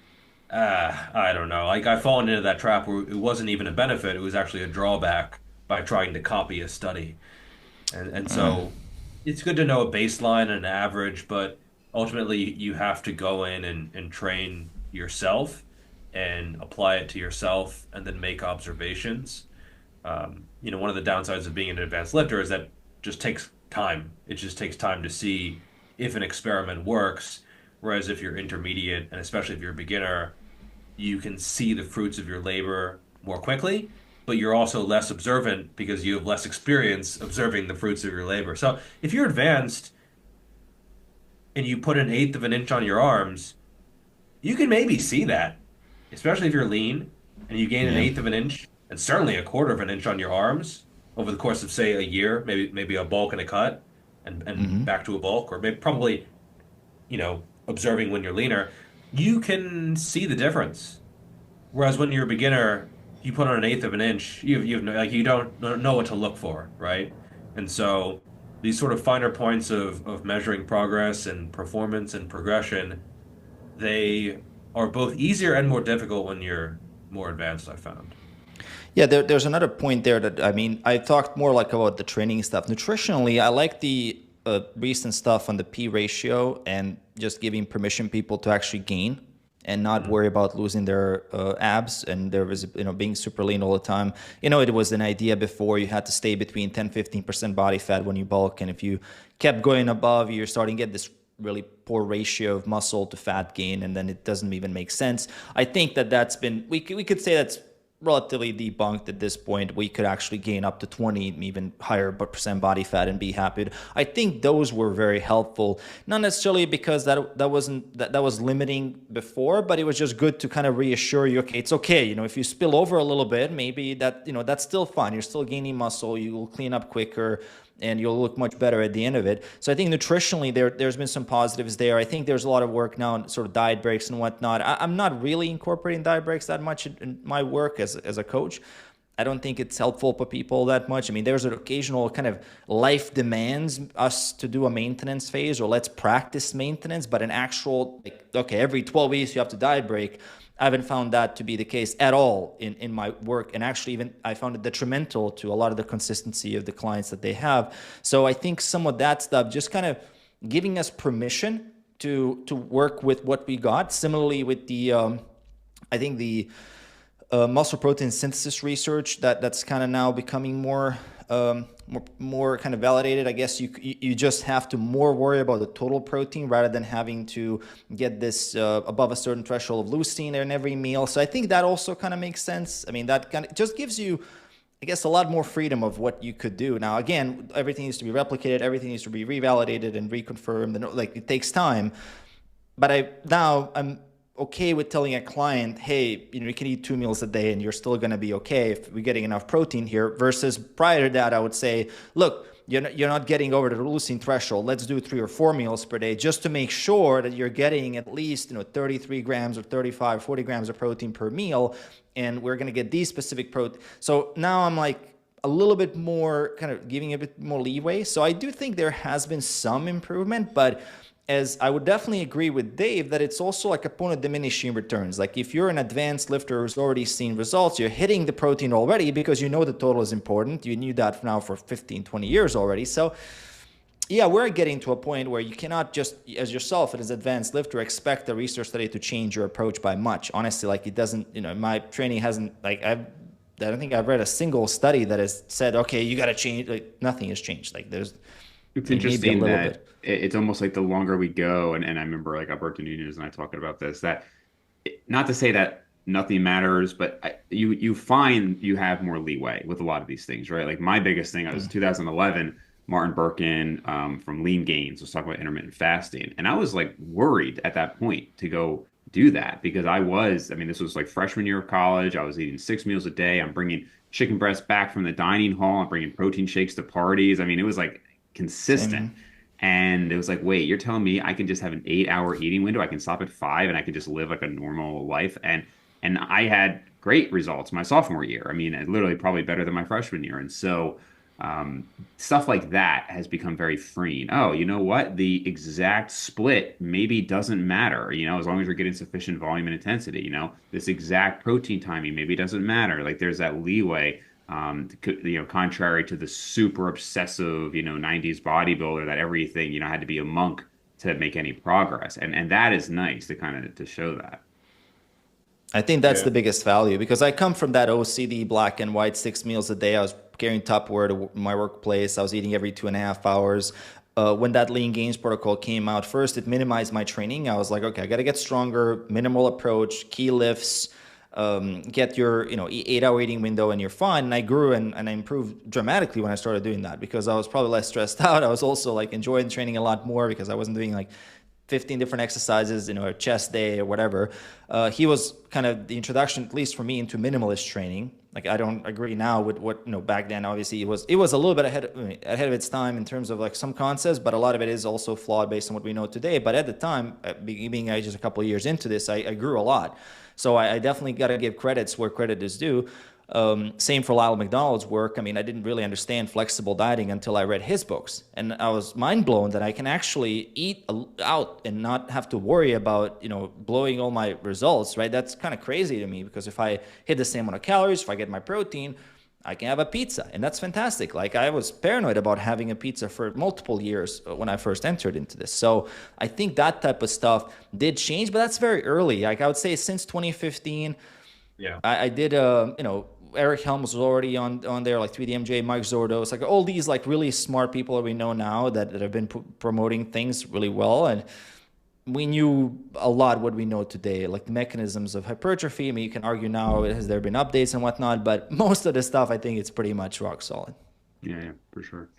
I don't know. Like I've fallen into that trap where it wasn't even a benefit; it was actually a drawback by trying to copy a study. And so it's good to know a baseline and an average, but ultimately you have to go in and train yourself and apply it to yourself and then make observations. One of the downsides of being an advanced lifter is that just takes time. It just takes time to see if an experiment works. Whereas if you're intermediate, and especially if you're a beginner, you can see the fruits of your labor more quickly, but you're also less observant because you have less experience observing the fruits of your labor. So if you're advanced and you put an eighth of an inch on your arms, you can maybe see that, especially if you're lean and you gain an Yeah. eighth of an inch and certainly a quarter of an inch on your arms over the course of say a year, maybe a bulk and a cut and back to a bulk, or maybe probably, observing when you're leaner, you can see the difference. Whereas when you're a beginner, you put on an eighth of an inch, you don't know what to look for, right? And so these sort of finer points of measuring progress and performance and progression, they are both easier and more difficult when you're more advanced, I found. Yeah, there's another point there that, I mean, I talked more like about the training stuff. Nutritionally, I like the recent stuff on the P ratio and just giving permission people to actually gain and not worry about losing their abs and there was, being super lean all the time. It was an idea before you had to stay between 10-15% body fat when you bulk. And if you kept going above, you're starting to get this really poor ratio of muscle to fat gain, and then it doesn't even make sense. I think that's been, we could say that's relatively debunked at this point. We could actually gain up to 20, even higher percent body fat and be happy. I think those were very helpful, not necessarily because that was limiting before, but it was just good to kind of reassure you, okay, it's okay. If you spill over a little bit, maybe that's still fine. You're still gaining muscle. You will clean up quicker and you'll look much better at the end of it. So I think nutritionally there's been some positives there. I think there's a lot of work now on sort of diet breaks and whatnot. I'm not really incorporating diet breaks that much in my work as a coach. I don't think it's helpful for people that much. I mean, there's an occasional kind of life demands us to do a maintenance phase or let's practice maintenance, but an actual, like, okay, every 12 weeks you have to diet break. I haven't found that to be the case at all in my work. And actually, even I found it detrimental to a lot of the consistency of the clients that they have. So I think some of that stuff just kind of giving us permission to work with what we got. Similarly with the, I think the muscle protein synthesis research that's kind of now becoming more kind of validated. I guess you just have to more worry about the total protein rather than having to get this above a certain threshold of leucine in every meal. So I think that also kind of makes sense. I mean, that kind of just gives you, I guess, a lot more freedom of what you could do. Now, again, everything needs to be replicated, everything needs to be revalidated and reconfirmed, and like it takes time. But I'm okay with telling a client, hey, you can eat 2 meals a day and you're still going to be okay if we're getting enough protein here. Versus prior to that, I would say, look, you're not getting over the leucine threshold. Let's do 3 or 4 meals per day just to make sure that you're getting at least 33 grams or 35, 40 grams of protein per meal. And we're going to get these specific protein. So now I'm like a little bit more kind of giving a bit more leeway. So I do think there has been some improvement, but as I would definitely agree with Dave that it's also like a point of diminishing returns. Like if you're an advanced lifter who's already seen results, you're hitting the protein already because you know the total is important. You knew that now for 15, 20 years already. So yeah, we're getting to a point where you cannot just, as yourself, as an advanced lifter, expect a research study to change your approach by much. Honestly, like it doesn't, my training hasn't, like I don't think I've read a single study that has said, okay, you got to change, like nothing has changed. Like it's interesting that it's almost like the longer we go, and I remember like Alberto Nunez and I talking about this, that not to say that nothing matters, but you find you have more leeway with a lot of these things, right? Like my biggest thing was 2011, Martin Birkin from Lean Gains was talking about intermittent fasting. And I was like worried at that point to go do that because this was like freshman year of college. I was eating 6 meals a day. I'm bringing chicken breasts back from the dining hall. I'm bringing protein shakes to parties. I mean, it was like consistent. And it was like, wait, you're telling me I can just have an 8-hour eating window? I can stop at 5 and I can just live like a normal life. And I had great results my sophomore year. I mean, literally probably better than my freshman year. And so stuff like that has become very freeing. Oh, you know what? The exact split maybe doesn't matter, as long as you're getting sufficient volume and intensity, this exact protein timing maybe doesn't matter. Like there's that leeway. Contrary to the super obsessive, 90s bodybuilder that everything, had to be a monk to make any progress. And that is nice to kind of to show that. I think that's the biggest value because I come from that OCD black and white 6 meals a day. I was carrying Tupperware to my workplace. I was eating every 2.5 hours. When that Lean Gains protocol came out, first it minimized my training. I was like, okay, I got to get stronger, minimal approach, key lifts, get your 8-hour eating window and you're fine. And I grew and I improved dramatically when I started doing that because I was probably less stressed out. I was also like enjoying training a lot more because I wasn't doing like 15 different exercises, a chest day or whatever. He was kind of the introduction, at least for me, into minimalist training. Like I don't agree now with what back then. Obviously, it was a little bit ahead of its time in terms of like some concepts, but a lot of it is also flawed based on what we know today. But at the time, being just a couple of years into this, I grew a lot. So I definitely got to give credits where credit is due. Same for Lyle McDonald's work. I mean, I didn't really understand flexible dieting until I read his books. And I was mind blown that I can actually eat out and not have to worry about, blowing all my results, right? That's kind of crazy to me because if I hit the same amount of calories, if I get my protein, I can have a pizza. And that's fantastic. Like I was paranoid about having a pizza for multiple years when I first entered into this. So I think that type of stuff did change, but that's very early. Like I would say since 2015, I did, Eric Helms was already on there, like 3DMJ, Mike Zordos, like all these like really smart people that we know now that have been promoting things really well. And we knew a lot what we know today, like the mechanisms of hypertrophy. I mean, you can argue now, has there been updates and whatnot, but most of the stuff, I think it's pretty much rock solid. Yeah, for sure.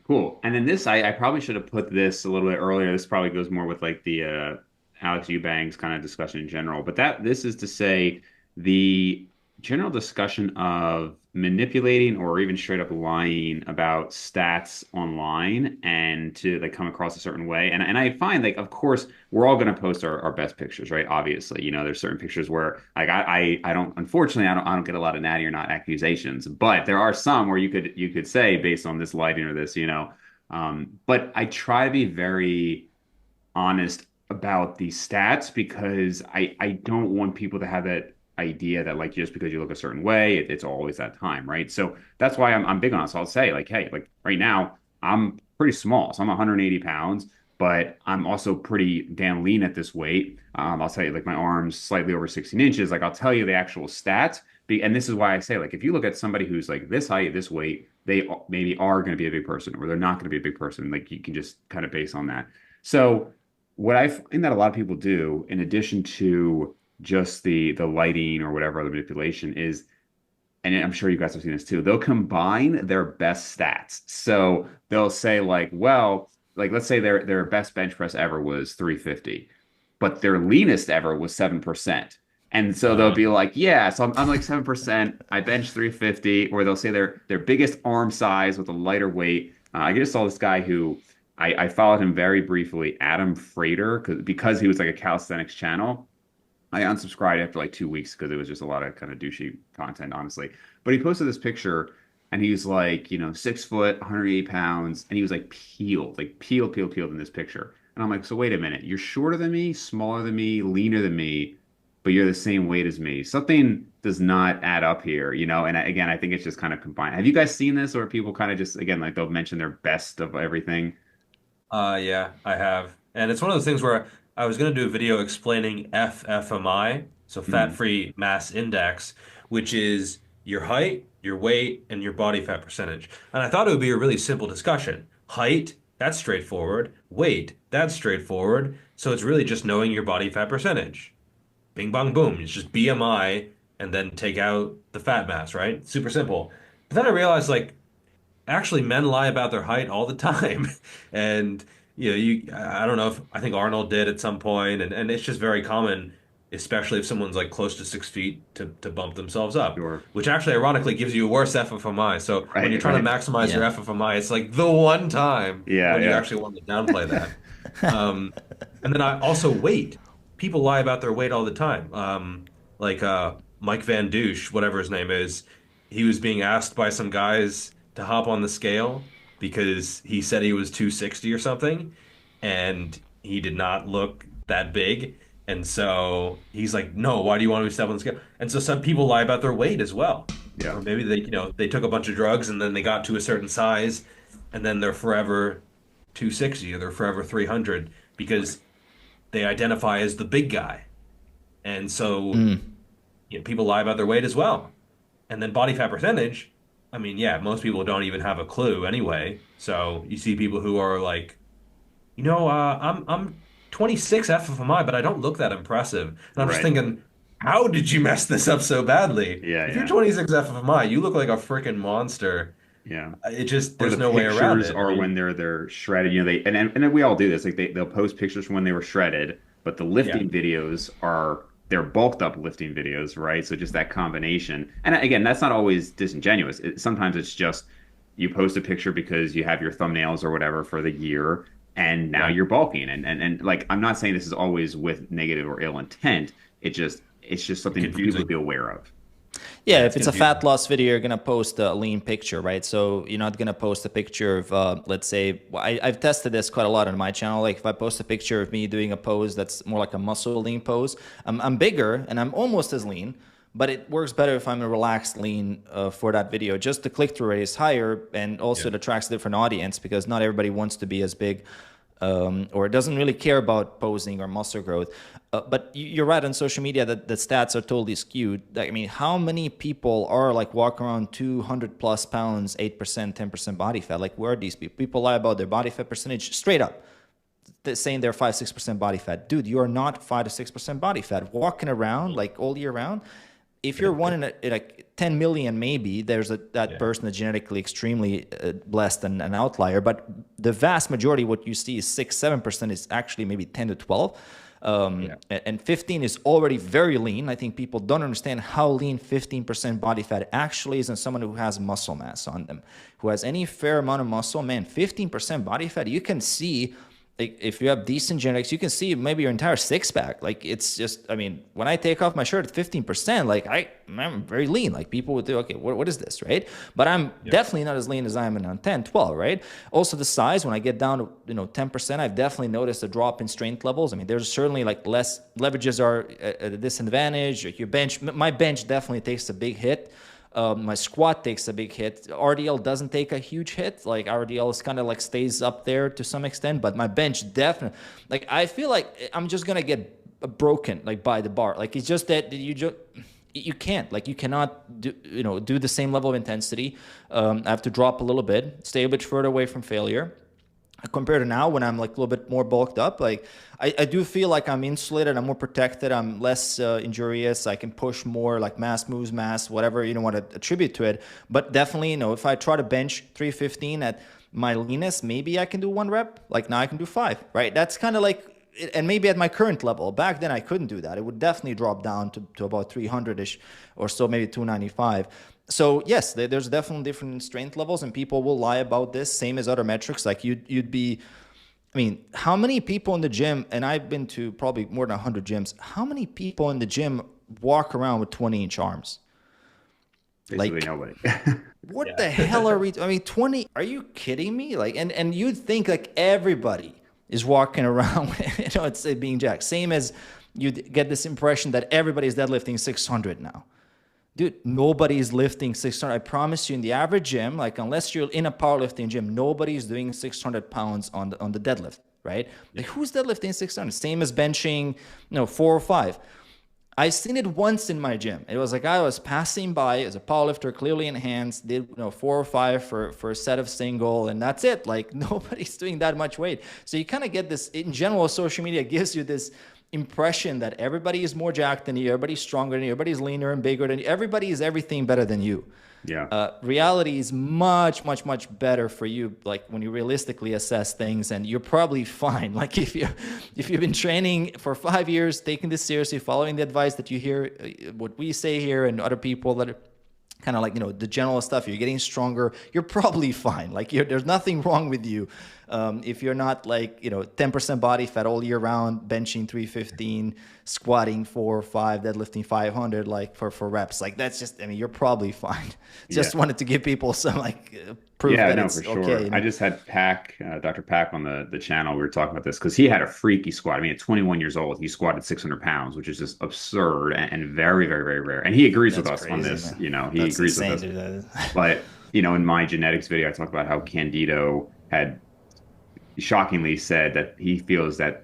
Cool. And then this, I probably should have put this a little bit earlier. This probably goes more with like the Alex Eubanks kind of discussion in general, but this is to say the general discussion of manipulating or even straight up lying about stats online and to like come across a certain way. And I find like, of course, we're all going to post our best pictures, right? Obviously, there's certain pictures where like I don't, unfortunately, I don't get a lot of natty or not accusations, but there are some where you could say based on this lighting or this, but I try to be very honest about the stats because I don't want people to have that idea that like just because you look a certain way, it's always that time, right? So that's why I'm big on it. So I'll say like, hey, like right now I'm pretty small, so I'm 180 pounds, but I'm also pretty damn lean at this weight. I'll tell you like my arms slightly over 16 inches. Like I'll tell you the actual stats. And this is why I say like if you look at somebody who's like this height, this weight, they maybe are going to be a big person or they're not going to be a big person. Like you can just kind of base on that. So what I find that a lot of people do, in addition to just the lighting or whatever other manipulation is, and I'm sure you guys have seen this too, they'll combine their best stats. So they'll say like, well, like let's say their best bench press ever was 350, but their leanest ever was 7%. And so they'll be like, yeah, so I'm like 7%, I bench 350, or they'll say their biggest arm size with a lighter weight. I just saw this guy who I followed him very briefly, Adam Frater, because he was like a calisthenics channel. I unsubscribed after like 2 weeks because it was just a lot of kind of douchey content, honestly. But he posted this picture and he was like, 6 foot, 180 pounds, and he was like peeled in this picture. And I'm like, so wait a minute, you're shorter than me, smaller than me, leaner than me, but you're the same weight as me. Something does not add up here, And again, I think it's just kind of combined. Have you guys seen this, or people kind of just again like they'll mention their best of everything? Yeah, I have. And it's one of those things where I was going to do a video explaining FFMI, so fat-free mass index, which is your height, your weight, and your body fat percentage. And I thought it would be a really simple discussion. Height, that's straightforward. Weight, that's straightforward. So it's really just knowing your body fat percentage. Bing, bong, boom. It's just BMI and then take out the fat mass, right? Super simple. But then I realized, like, actually men lie about their height all the time. And I don't know if I think Arnold did at some point, and it's just very common, especially if someone's like close to 6 feet to bump themselves up, Sure. which actually ironically gives you a worse FFMI. So when you're trying to maximize your Yeah. FFMI, it's like the one time when you actually want to downplay that. And then I also weight. People lie about their weight all the time. Mike Van Douche, whatever his name is, he was being asked by some guys to hop on the scale because he said he was 260 or something, and he did not look that big. And so he's like, "No, why do you want me to step on the scale?" And so some people lie about their weight as well. Yeah. Or maybe they took a bunch of drugs and then they got to a certain size, and then they're forever 260 or they're forever 300 because they identify as the big guy. And so people lie about their weight as well. And then body fat percentage, I mean, yeah, most people don't even have a clue anyway. So you see people who are like, I'm 26 FFMI, but I don't look that impressive. And I'm just Right. thinking, how did you mess this up so badly? Yeah, If yeah. you're 26 FFMI, you look like a freaking monster. Yeah. It just, Or there's the no way around pictures it. are when they're shredded. And we all do this. Like they'll post pictures from when they were shredded, but the lifting videos they're bulked up lifting videos, right? So just that combination. And again, that's not always disingenuous. Sometimes it's just you post a picture because you have your thumbnails or whatever for the year, and now you're bulking. And like I'm not saying this is always with negative or ill intent. It's just something for people to be aware of. Yeah, if it's a fat loss video, you're gonna post a lean picture, right? So you're not gonna post a picture of, let's say, I've tested this quite a lot on my channel. Like if I post a picture of me doing a pose that's more like a muscle lean pose, I'm bigger and I'm almost as lean, but it works better if I'm a relaxed lean for that video. Just the click-through rate is higher, and also it attracts a different audience because not everybody wants to be as big. Or doesn't really care about posing or muscle growth. But you're right, on social media that the stats are totally skewed. I mean, how many people are like walking around 200 plus pounds, 8%, 10% body fat? Like, where are these people? People lie about their body fat percentage straight up. They're saying they're 5-6% body fat. Dude, you're not 5 to 6% body fat. Walking around like all year round. If you're one in a 10 million, maybe there's that person that's genetically extremely blessed and an outlier. But the vast majority, what you see is 6-7% is actually maybe 10 to 12. And 15 is already very lean. I think people don't understand how lean 15% body fat actually is in someone who has muscle mass on them, who has any fair amount of muscle. Man, 15% body fat, you can see like if you have decent genetics, you can see maybe your entire six pack. Like it's just, I mean, when I take off my shirt at 15%, like I'm very lean. Like people would do, okay, what is this, right? But I'm definitely not as lean as I am on 10, 12, right? Also the size, when I get down to 10%, I've definitely noticed a drop in strength levels. I mean, there's certainly like less leverages are at a disadvantage. Like your bench, my bench definitely takes a big hit. My squat takes a big hit. RDL doesn't take a huge hit. Like RDL is kind of like stays up there to some extent, but my bench definitely, like I feel like I'm just gonna get broken like by the bar. Like it's just that you can't, like you cannot do the same level of intensity. I have to drop a little bit, stay a bit further away from failure. Compared to now when I'm like a little bit more bulked up, like I do feel like I'm insulated, I'm more protected, I'm less injurious, I can push more, like mass moves mass, whatever you want to attribute to it. But definitely, if I try to bench 315 at my leanest, maybe I can do 1 rep. Like now I can do 5, right? That's kind of like, and maybe at my current level. Back then I couldn't do that. It would definitely drop down to about 300-ish or so, maybe 295. So yes, there's definitely different strength levels, and people will lie about this, same as other metrics. Like you'd be, I mean, how many people in the gym, and I've been to probably more than 100 gyms, how many people in the gym walk around with 20-inch arms? Basically like nobody. What the hell are we, I mean, 20, are you kidding me? Like, and you'd think like everybody is walking around, it's being jacked. Same as you'd get this impression that everybody's deadlifting 600 now. Dude, nobody's lifting 600. I promise you, in the average gym, like unless you're in a powerlifting gym, nobody's doing 600 pounds on the deadlift, right? Like who's deadlifting 600? Same as benching, 4 or 5. I've seen it once in my gym. It was like I was passing by as a powerlifter, clearly enhanced, did 4 or 5 for a set of single, and that's it. Like nobody's doing that much weight. So you kind of get this, in general, social media gives you this impression that everybody is more jacked than you, everybody's stronger than you, everybody's leaner and bigger than you, everybody is everything better than you. Yeah. Reality is much, much, much better for you. Like when you realistically assess things, and you're probably fine. Like if you've been training for 5 years, taking this seriously, following the advice that you hear, what we say here, and other people that are kind of like, the general stuff, you're getting stronger, you're probably fine. Like there's nothing wrong with you. If you're not like, 10% body fat all year round, benching 315, squatting 4 or 5, deadlifting 500, like for reps, like that's just, I mean, you're probably fine. Just wanted to give people some proof that it's for sure. okay. I just had Pack, Dr. Pack on the channel. We were talking about this because he had a freaky squat. I mean, at 21 years old, he squatted 600 pounds, which is just absurd and very, very, very rare. And he agrees with us on this. Man. He That's agrees insane, with us. dude. But, in my genetics video, I talked about how Candido had shockingly said that he feels that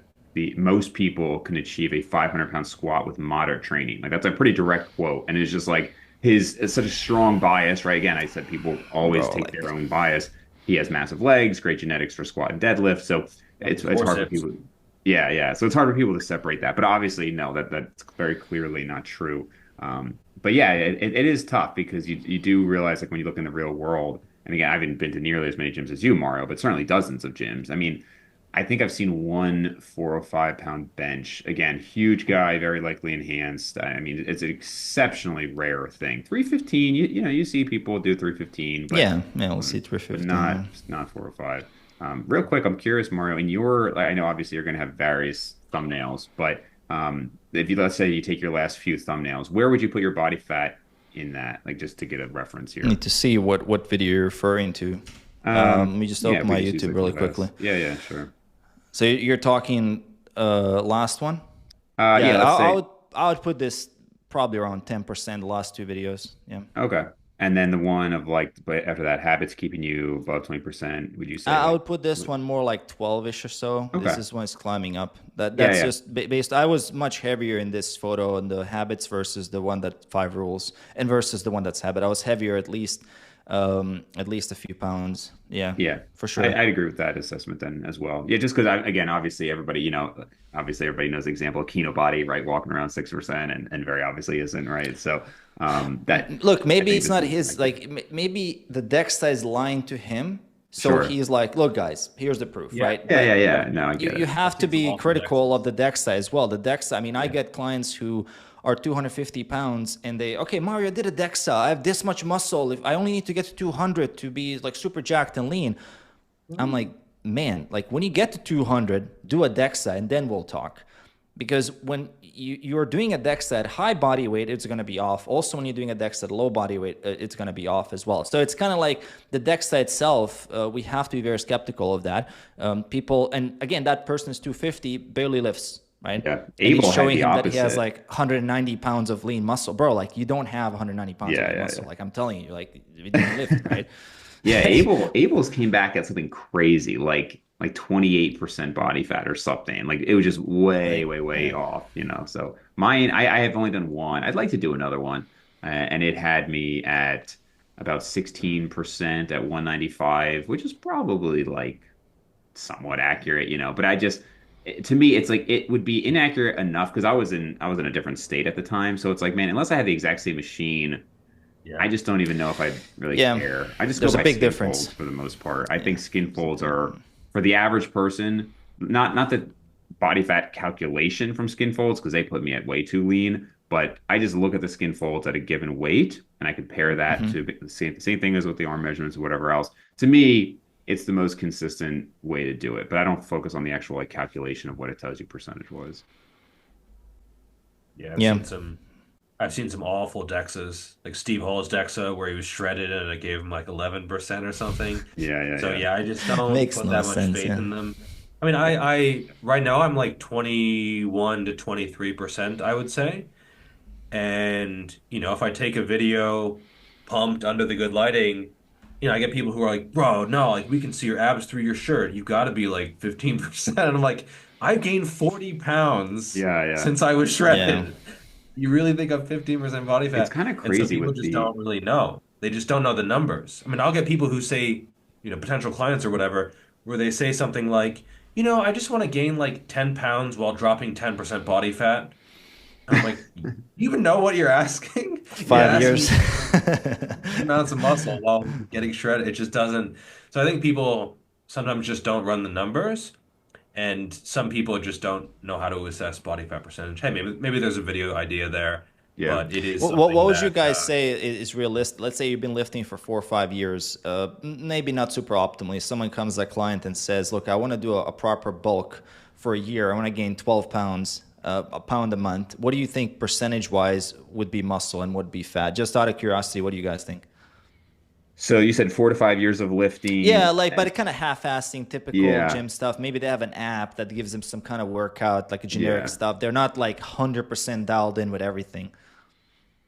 most people can achieve a 500-pound squat with moderate training. Like that's a pretty direct quote, and it's just like it's such a strong bias, right? Again, I said people always take their own bias. He has massive legs, great genetics for squat and deadlift, so it's hard for people. Yeah. So it's hard for people to separate that, but obviously, no, that's very clearly not true. But yeah, it is tough because you do realize, like when you look in the real world. And again, I haven't been to nearly as many gyms as you, Mario, but certainly dozens of gyms. I mean, I think I've seen one 405-pound bench. Again, huge guy, very likely enhanced. I mean, it's an exceptionally rare thing. 315, you see people do 315. But, we'll see 315. But not 405. Real quick, I'm curious, Mario, I know obviously you're going to have various thumbnails, but let's say you take your last few thumbnails, where would you put your body fat in that, like just to get a reference here? I need to see what video you're referring to. Let me just open my YouTube really quickly. Yeah, sure. So you're talking last one? I would put this probably around 10%, the last 2 videos. Yeah. Okay. And then the one of like after that, habits keeping you above 20%, would you say? I would put this one more like 12-ish or so. Okay. This is when it's climbing up. That's just based. I was much heavier in this photo on the habits versus the one that 5 rules, and versus the one that's habit. I was heavier at least a few pounds. Yeah, for sure. I'd agree with that assessment then as well. Yeah, just because obviously everybody knows the example of Kino body, right? Walking around 6% and very obviously isn't, right? So that look, maybe it's not his, like maybe the deck size lying to him. So he's like, look, guys, here's the proof, right? Yeah. No, I get it. You have to be critical of the deck size as well. The deck size, I mean, I get clients who are 250 pounds and okay, Mario, I did a DEXA. I have this much muscle. If I only need to get to 200 to be like super jacked and lean. I'm like, man, like when you get to 200, do a DEXA and then we'll talk. Because when you're doing a DEXA at high body weight, it's going to be off. Also, when you're doing a DEXA at low body weight, it's going to be off as well. So it's kind of like the DEXA itself. We have to be very skeptical of that. People, and again, that person is 250, barely lifts, right? Yeah, And he's Abel showing had the him that he has opposite. like 190 pounds of lean muscle. Bro, like you don't have 190 pounds of lean Yeah, muscle. yeah. Like I'm telling you, like it didn't lift, right? Yeah, Abel's came back at something crazy, like 28% body fat or something. Like it was just way, Right. way, way Yeah. off, you know. So mine, I have only done one. I'd like to do another one. And it had me at about 16% at 195, which is probably like somewhat accurate, you know. But to me, it's like it would be inaccurate enough because I was in a different state at the time. So it's like, man, unless I had the exact same machine, Yeah. I just don't even know if I really Yeah. care. I just go There's a by big skin difference. folds for the most part. I Yeah. think skin folds are for the average person, not the body fat calculation from skin folds because they put me at way too lean, but I just look at the skin folds at a given weight and I compare that Mhm. to the same thing as with the arm measurements or whatever else. To me, it's the most consistent way to do it, but I don't focus on the actual like calculation of what it tells you percentage was. Yeah, Yeah. I've seen some awful Dexas, like Steve Hall's Dexa, where he was shredded and it gave him like 11% or something. Yeah, yeah, So yeah. yeah, I just don't Makes put no that much sense. faith Yeah. in them. I mean, I right now I'm like 21 to 23%, I would say. And if I take a video pumped under the good lighting, I get people who are like, bro, no, like we can see your abs through your shirt. You got to be like 15%. And I'm like, I've gained 40 pounds Yeah, yeah. since I was Yeah. shredded. You really think I'm 15% body It's fat? kind of And so crazy people with just the don't really know. They just don't know the numbers. I mean, I'll get people who say, potential clients or whatever, where they say something like, I just want to gain like 10 pounds while dropping 10% body fat. And I'm like, you even know what you're asking? You're Five asking years. amounts of muscle while getting shredded. It just doesn't. So I think people sometimes just don't run the numbers, and some people just don't know how to assess body fat percentage. Hey, maybe there's a video idea there, yeah. but it is What something would you that guys say is realistic? Let's say you've been lifting for 4 or 5 years, maybe not super optimally. Someone comes to a client and says, "Look, I want to do a proper bulk for a year. I want to gain 12 pounds, a pound a month." What do you think percentage-wise would be muscle and would be fat? Just out of curiosity, what do you guys think? So you said 4 to 5 years of Yeah, lifting. like, but it kind of half-assing typical Yeah, gym stuff. Maybe they have an app that gives them some kind of workout, like a generic yeah. stuff. They're not like 100% dialed in with everything.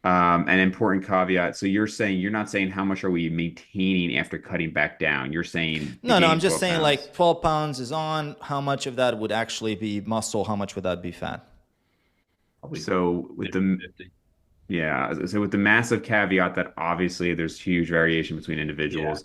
An important caveat. So you're not saying how much are we maintaining after cutting back down. You're saying the No, I'm gain just 12 saying pounds. like 12 pounds is on. How much of that would actually be muscle? How much would that be fat? probably So with the 50-50. yeah, so with the massive caveat that obviously there's huge variation between Yeah. individuals,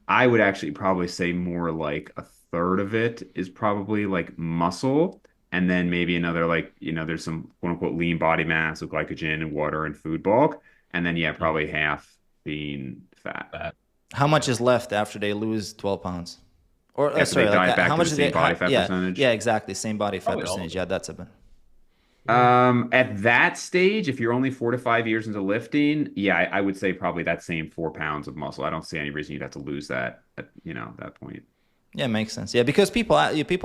I would actually probably say more like a third of it is probably like muscle, and then maybe another like, there's some quote unquote lean body mass with glycogen and water and food bulk, and then yeah, Mhm. probably half being fat. Fat. How much Yeah. is left after they lose 12 pounds? Or After they sorry, like dive back how to the much do same they? body fat Yeah, percentage. yeah, exactly. Same body fat Probably all of percentage. it. Yeah, that's a bit. Yeah. At that stage, if you're only 4 to 5 years into lifting, yeah, I would say probably that same 4 pounds of muscle. I don't see any reason you'd have to lose that at, that point. Yeah, makes sense. Yeah, because people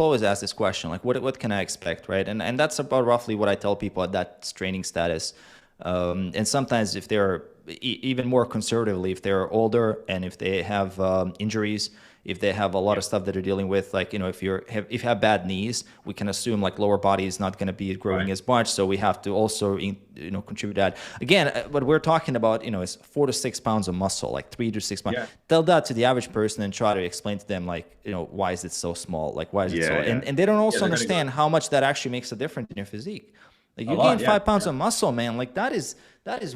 always ask this question, like, what can I expect, right? And that's about roughly what I tell people at that training status. And sometimes if they're even more conservatively, if they're older and if they have injuries, if they have a lot of stuff that they're dealing with, like if you have bad knees, we can assume like lower body is not going to be growing Right. as much, so we have to also contribute that. Again, what we're talking about is 4 to 6 pounds of muscle, like 3 to 6 pounds. Yeah. Tell that to the average person and try to explain to them like why is it so small, like why is it so, Yeah, yeah. and they don't also they're gonna understand how much that actually makes a difference in your physique. Like A you lot, gain yeah. 5 pounds of muscle, man. Like that is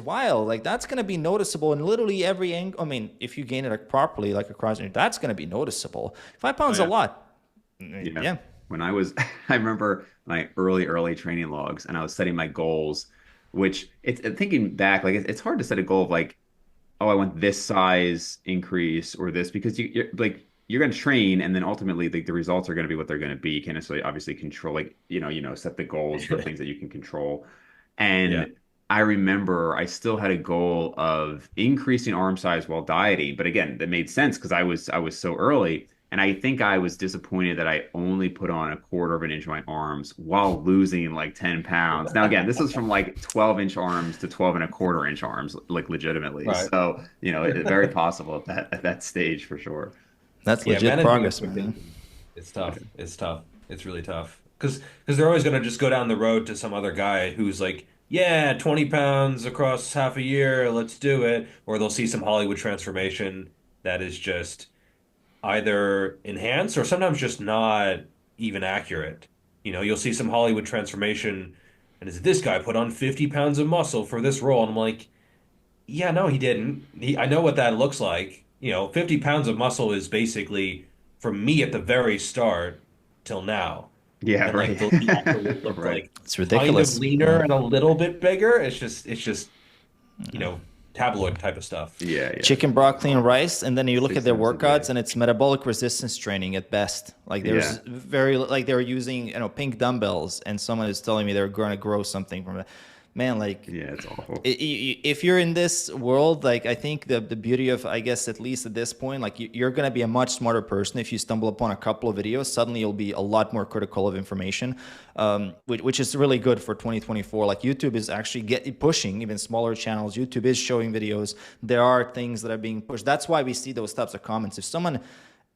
wild. Like that's gonna be noticeable in literally every angle. I mean, if you gain it like, properly, like across, that's gonna be noticeable. 5 pounds Oh, a yeah. lot. Yeah. Yeah. When I was, I remember my early training logs and I was setting my goals, which it's thinking back, like it's hard to set a goal of like, oh, I want this size increase or this because you're like, you're going to train and then ultimately the results are going to be what they're going to be. You can't necessarily obviously control like, set the goals for things that you can control. Yeah. And I remember I still had a goal of increasing arm size while dieting. But again, that made sense because I was so early. And I think I was disappointed that I only put on a quarter of an inch of my arms while losing like 10 pounds. Now, again, this was from like 12-inch arms to 12 and a quarter inch arms, like legitimately. Right. So, it's very possible at that stage for sure. That's Yeah, legit managing progress, man. expectations. It's tough. It's tough. It's really tough. Because they're always going to just go down the road to some other guy who's like, yeah, 20 pounds across half a year, let's do it. Or they'll see some Hollywood transformation that is just either enhanced or sometimes just not even accurate. You'll see some Hollywood transformation and is this guy put on 50 pounds of muscle for this role? And I'm like, yeah, no, he didn't. I know what that looks like. 50 pounds of muscle is basically from me at the very start till now. Yeah, And like right. the lean afterward looked Right. like It's kind of ridiculous. leaner Yeah. and a little bit bigger. It's just, tabloid type of stuff. Yeah, yeah. Chicken, broccoli, and rice, and then you look Six at their times a day. workouts, and it's metabolic resistance training at best. Like there's Yeah. very like they're using pink dumbbells, and someone is telling me they're going to grow something from it. Man, like Yeah, it's awful. if you're in this world, like I think the beauty of, I guess at least at this point, like you're going to be a much smarter person if you stumble upon a couple of videos. Suddenly you'll be a lot more critical of information, which is really good for 2024. Like YouTube is actually pushing even smaller channels. YouTube is showing videos. There are things that are being pushed. That's why we see those types of comments. If someone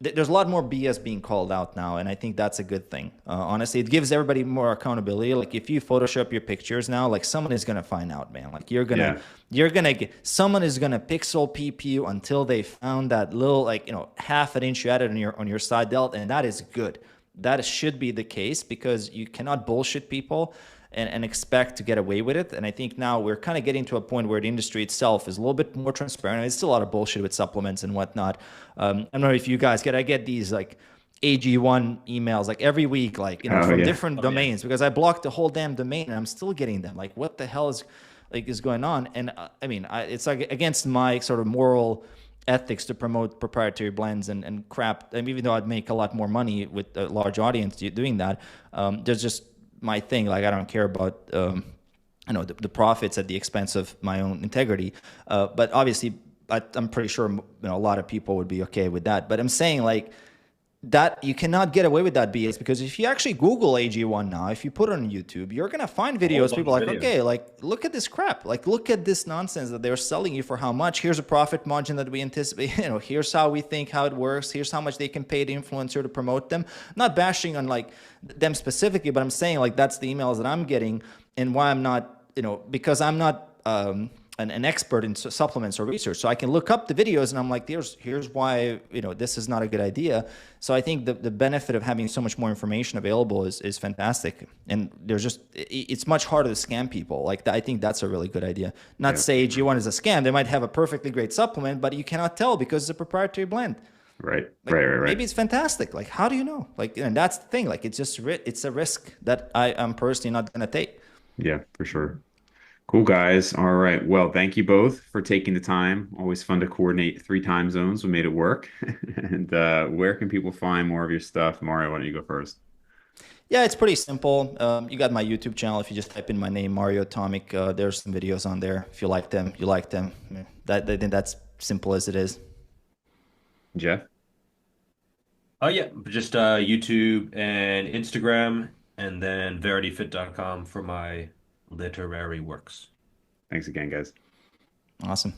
there's a lot more BS being called out now, and I think that's a good thing. Honestly, it gives everybody more accountability. Like if you Photoshop your pictures now, like someone is gonna find out, man. Like you're gonna get someone is gonna pixel peep you until they found that little half an inch you added on your side delt, and that is good. That should be the case because you cannot bullshit people and expect to get away with it. And I think now we're kind of getting to a point where the industry itself is a little bit more transparent. It's still a lot of bullshit with supplements and whatnot. I don't know if you guys I get these like AG1 emails like every week, like Oh, from yeah. different domains because I blocked the whole damn domain and I'm still getting them. Like what the hell is going on? And it's like against my sort of moral ethics to promote proprietary blends and crap. And even though I'd make a lot more money with a large audience doing that, there's just my thing. Like I don't care about the profits at the expense of my own integrity. But obviously, I'm pretty sure a lot of people would be okay with that. But I'm saying like that you cannot get away with that BS because if you actually Google AG1 now, if you put it on YouTube, you're gonna find videos. People are like, okay, like look at this crap, like look at this nonsense that they're selling you for how much. Here's a profit margin that we anticipate. Here's how we think how it works. Here's how much they can pay the influencer to promote them. I'm not bashing on like them specifically, but I'm saying like that's the emails that I'm getting and why I'm not, because I'm not an expert in supplements or research, so I can look up the videos and I'm like, here's why this is not a good idea. So I think the benefit of having so much more information available is fantastic, and it's much harder to scam people. Like I think that's a really good idea. Not to say AG1 is a scam; they might have a perfectly great supplement, but you cannot tell because it's a proprietary blend. Right. Like, Right. Maybe it's fantastic. Like how do you know? Like and that's the thing. Like it's a risk that I am personally not going to take. Yeah, for sure. Cool, guys. All right. Well, thank you both for taking the time. Always fun to coordinate 3 time zones. We made it work. And where can people find more of your stuff? Mario, why don't you go first? Yeah, it's pretty simple. You got my YouTube channel. If you just type in my name, Mario Tomic, there's some videos on there. If you like them, you like them. I think that's simple as it is. Jeff? Oh yeah, just YouTube and Instagram, and then verityfit.com for my literary works. Thanks again, guys. Awesome.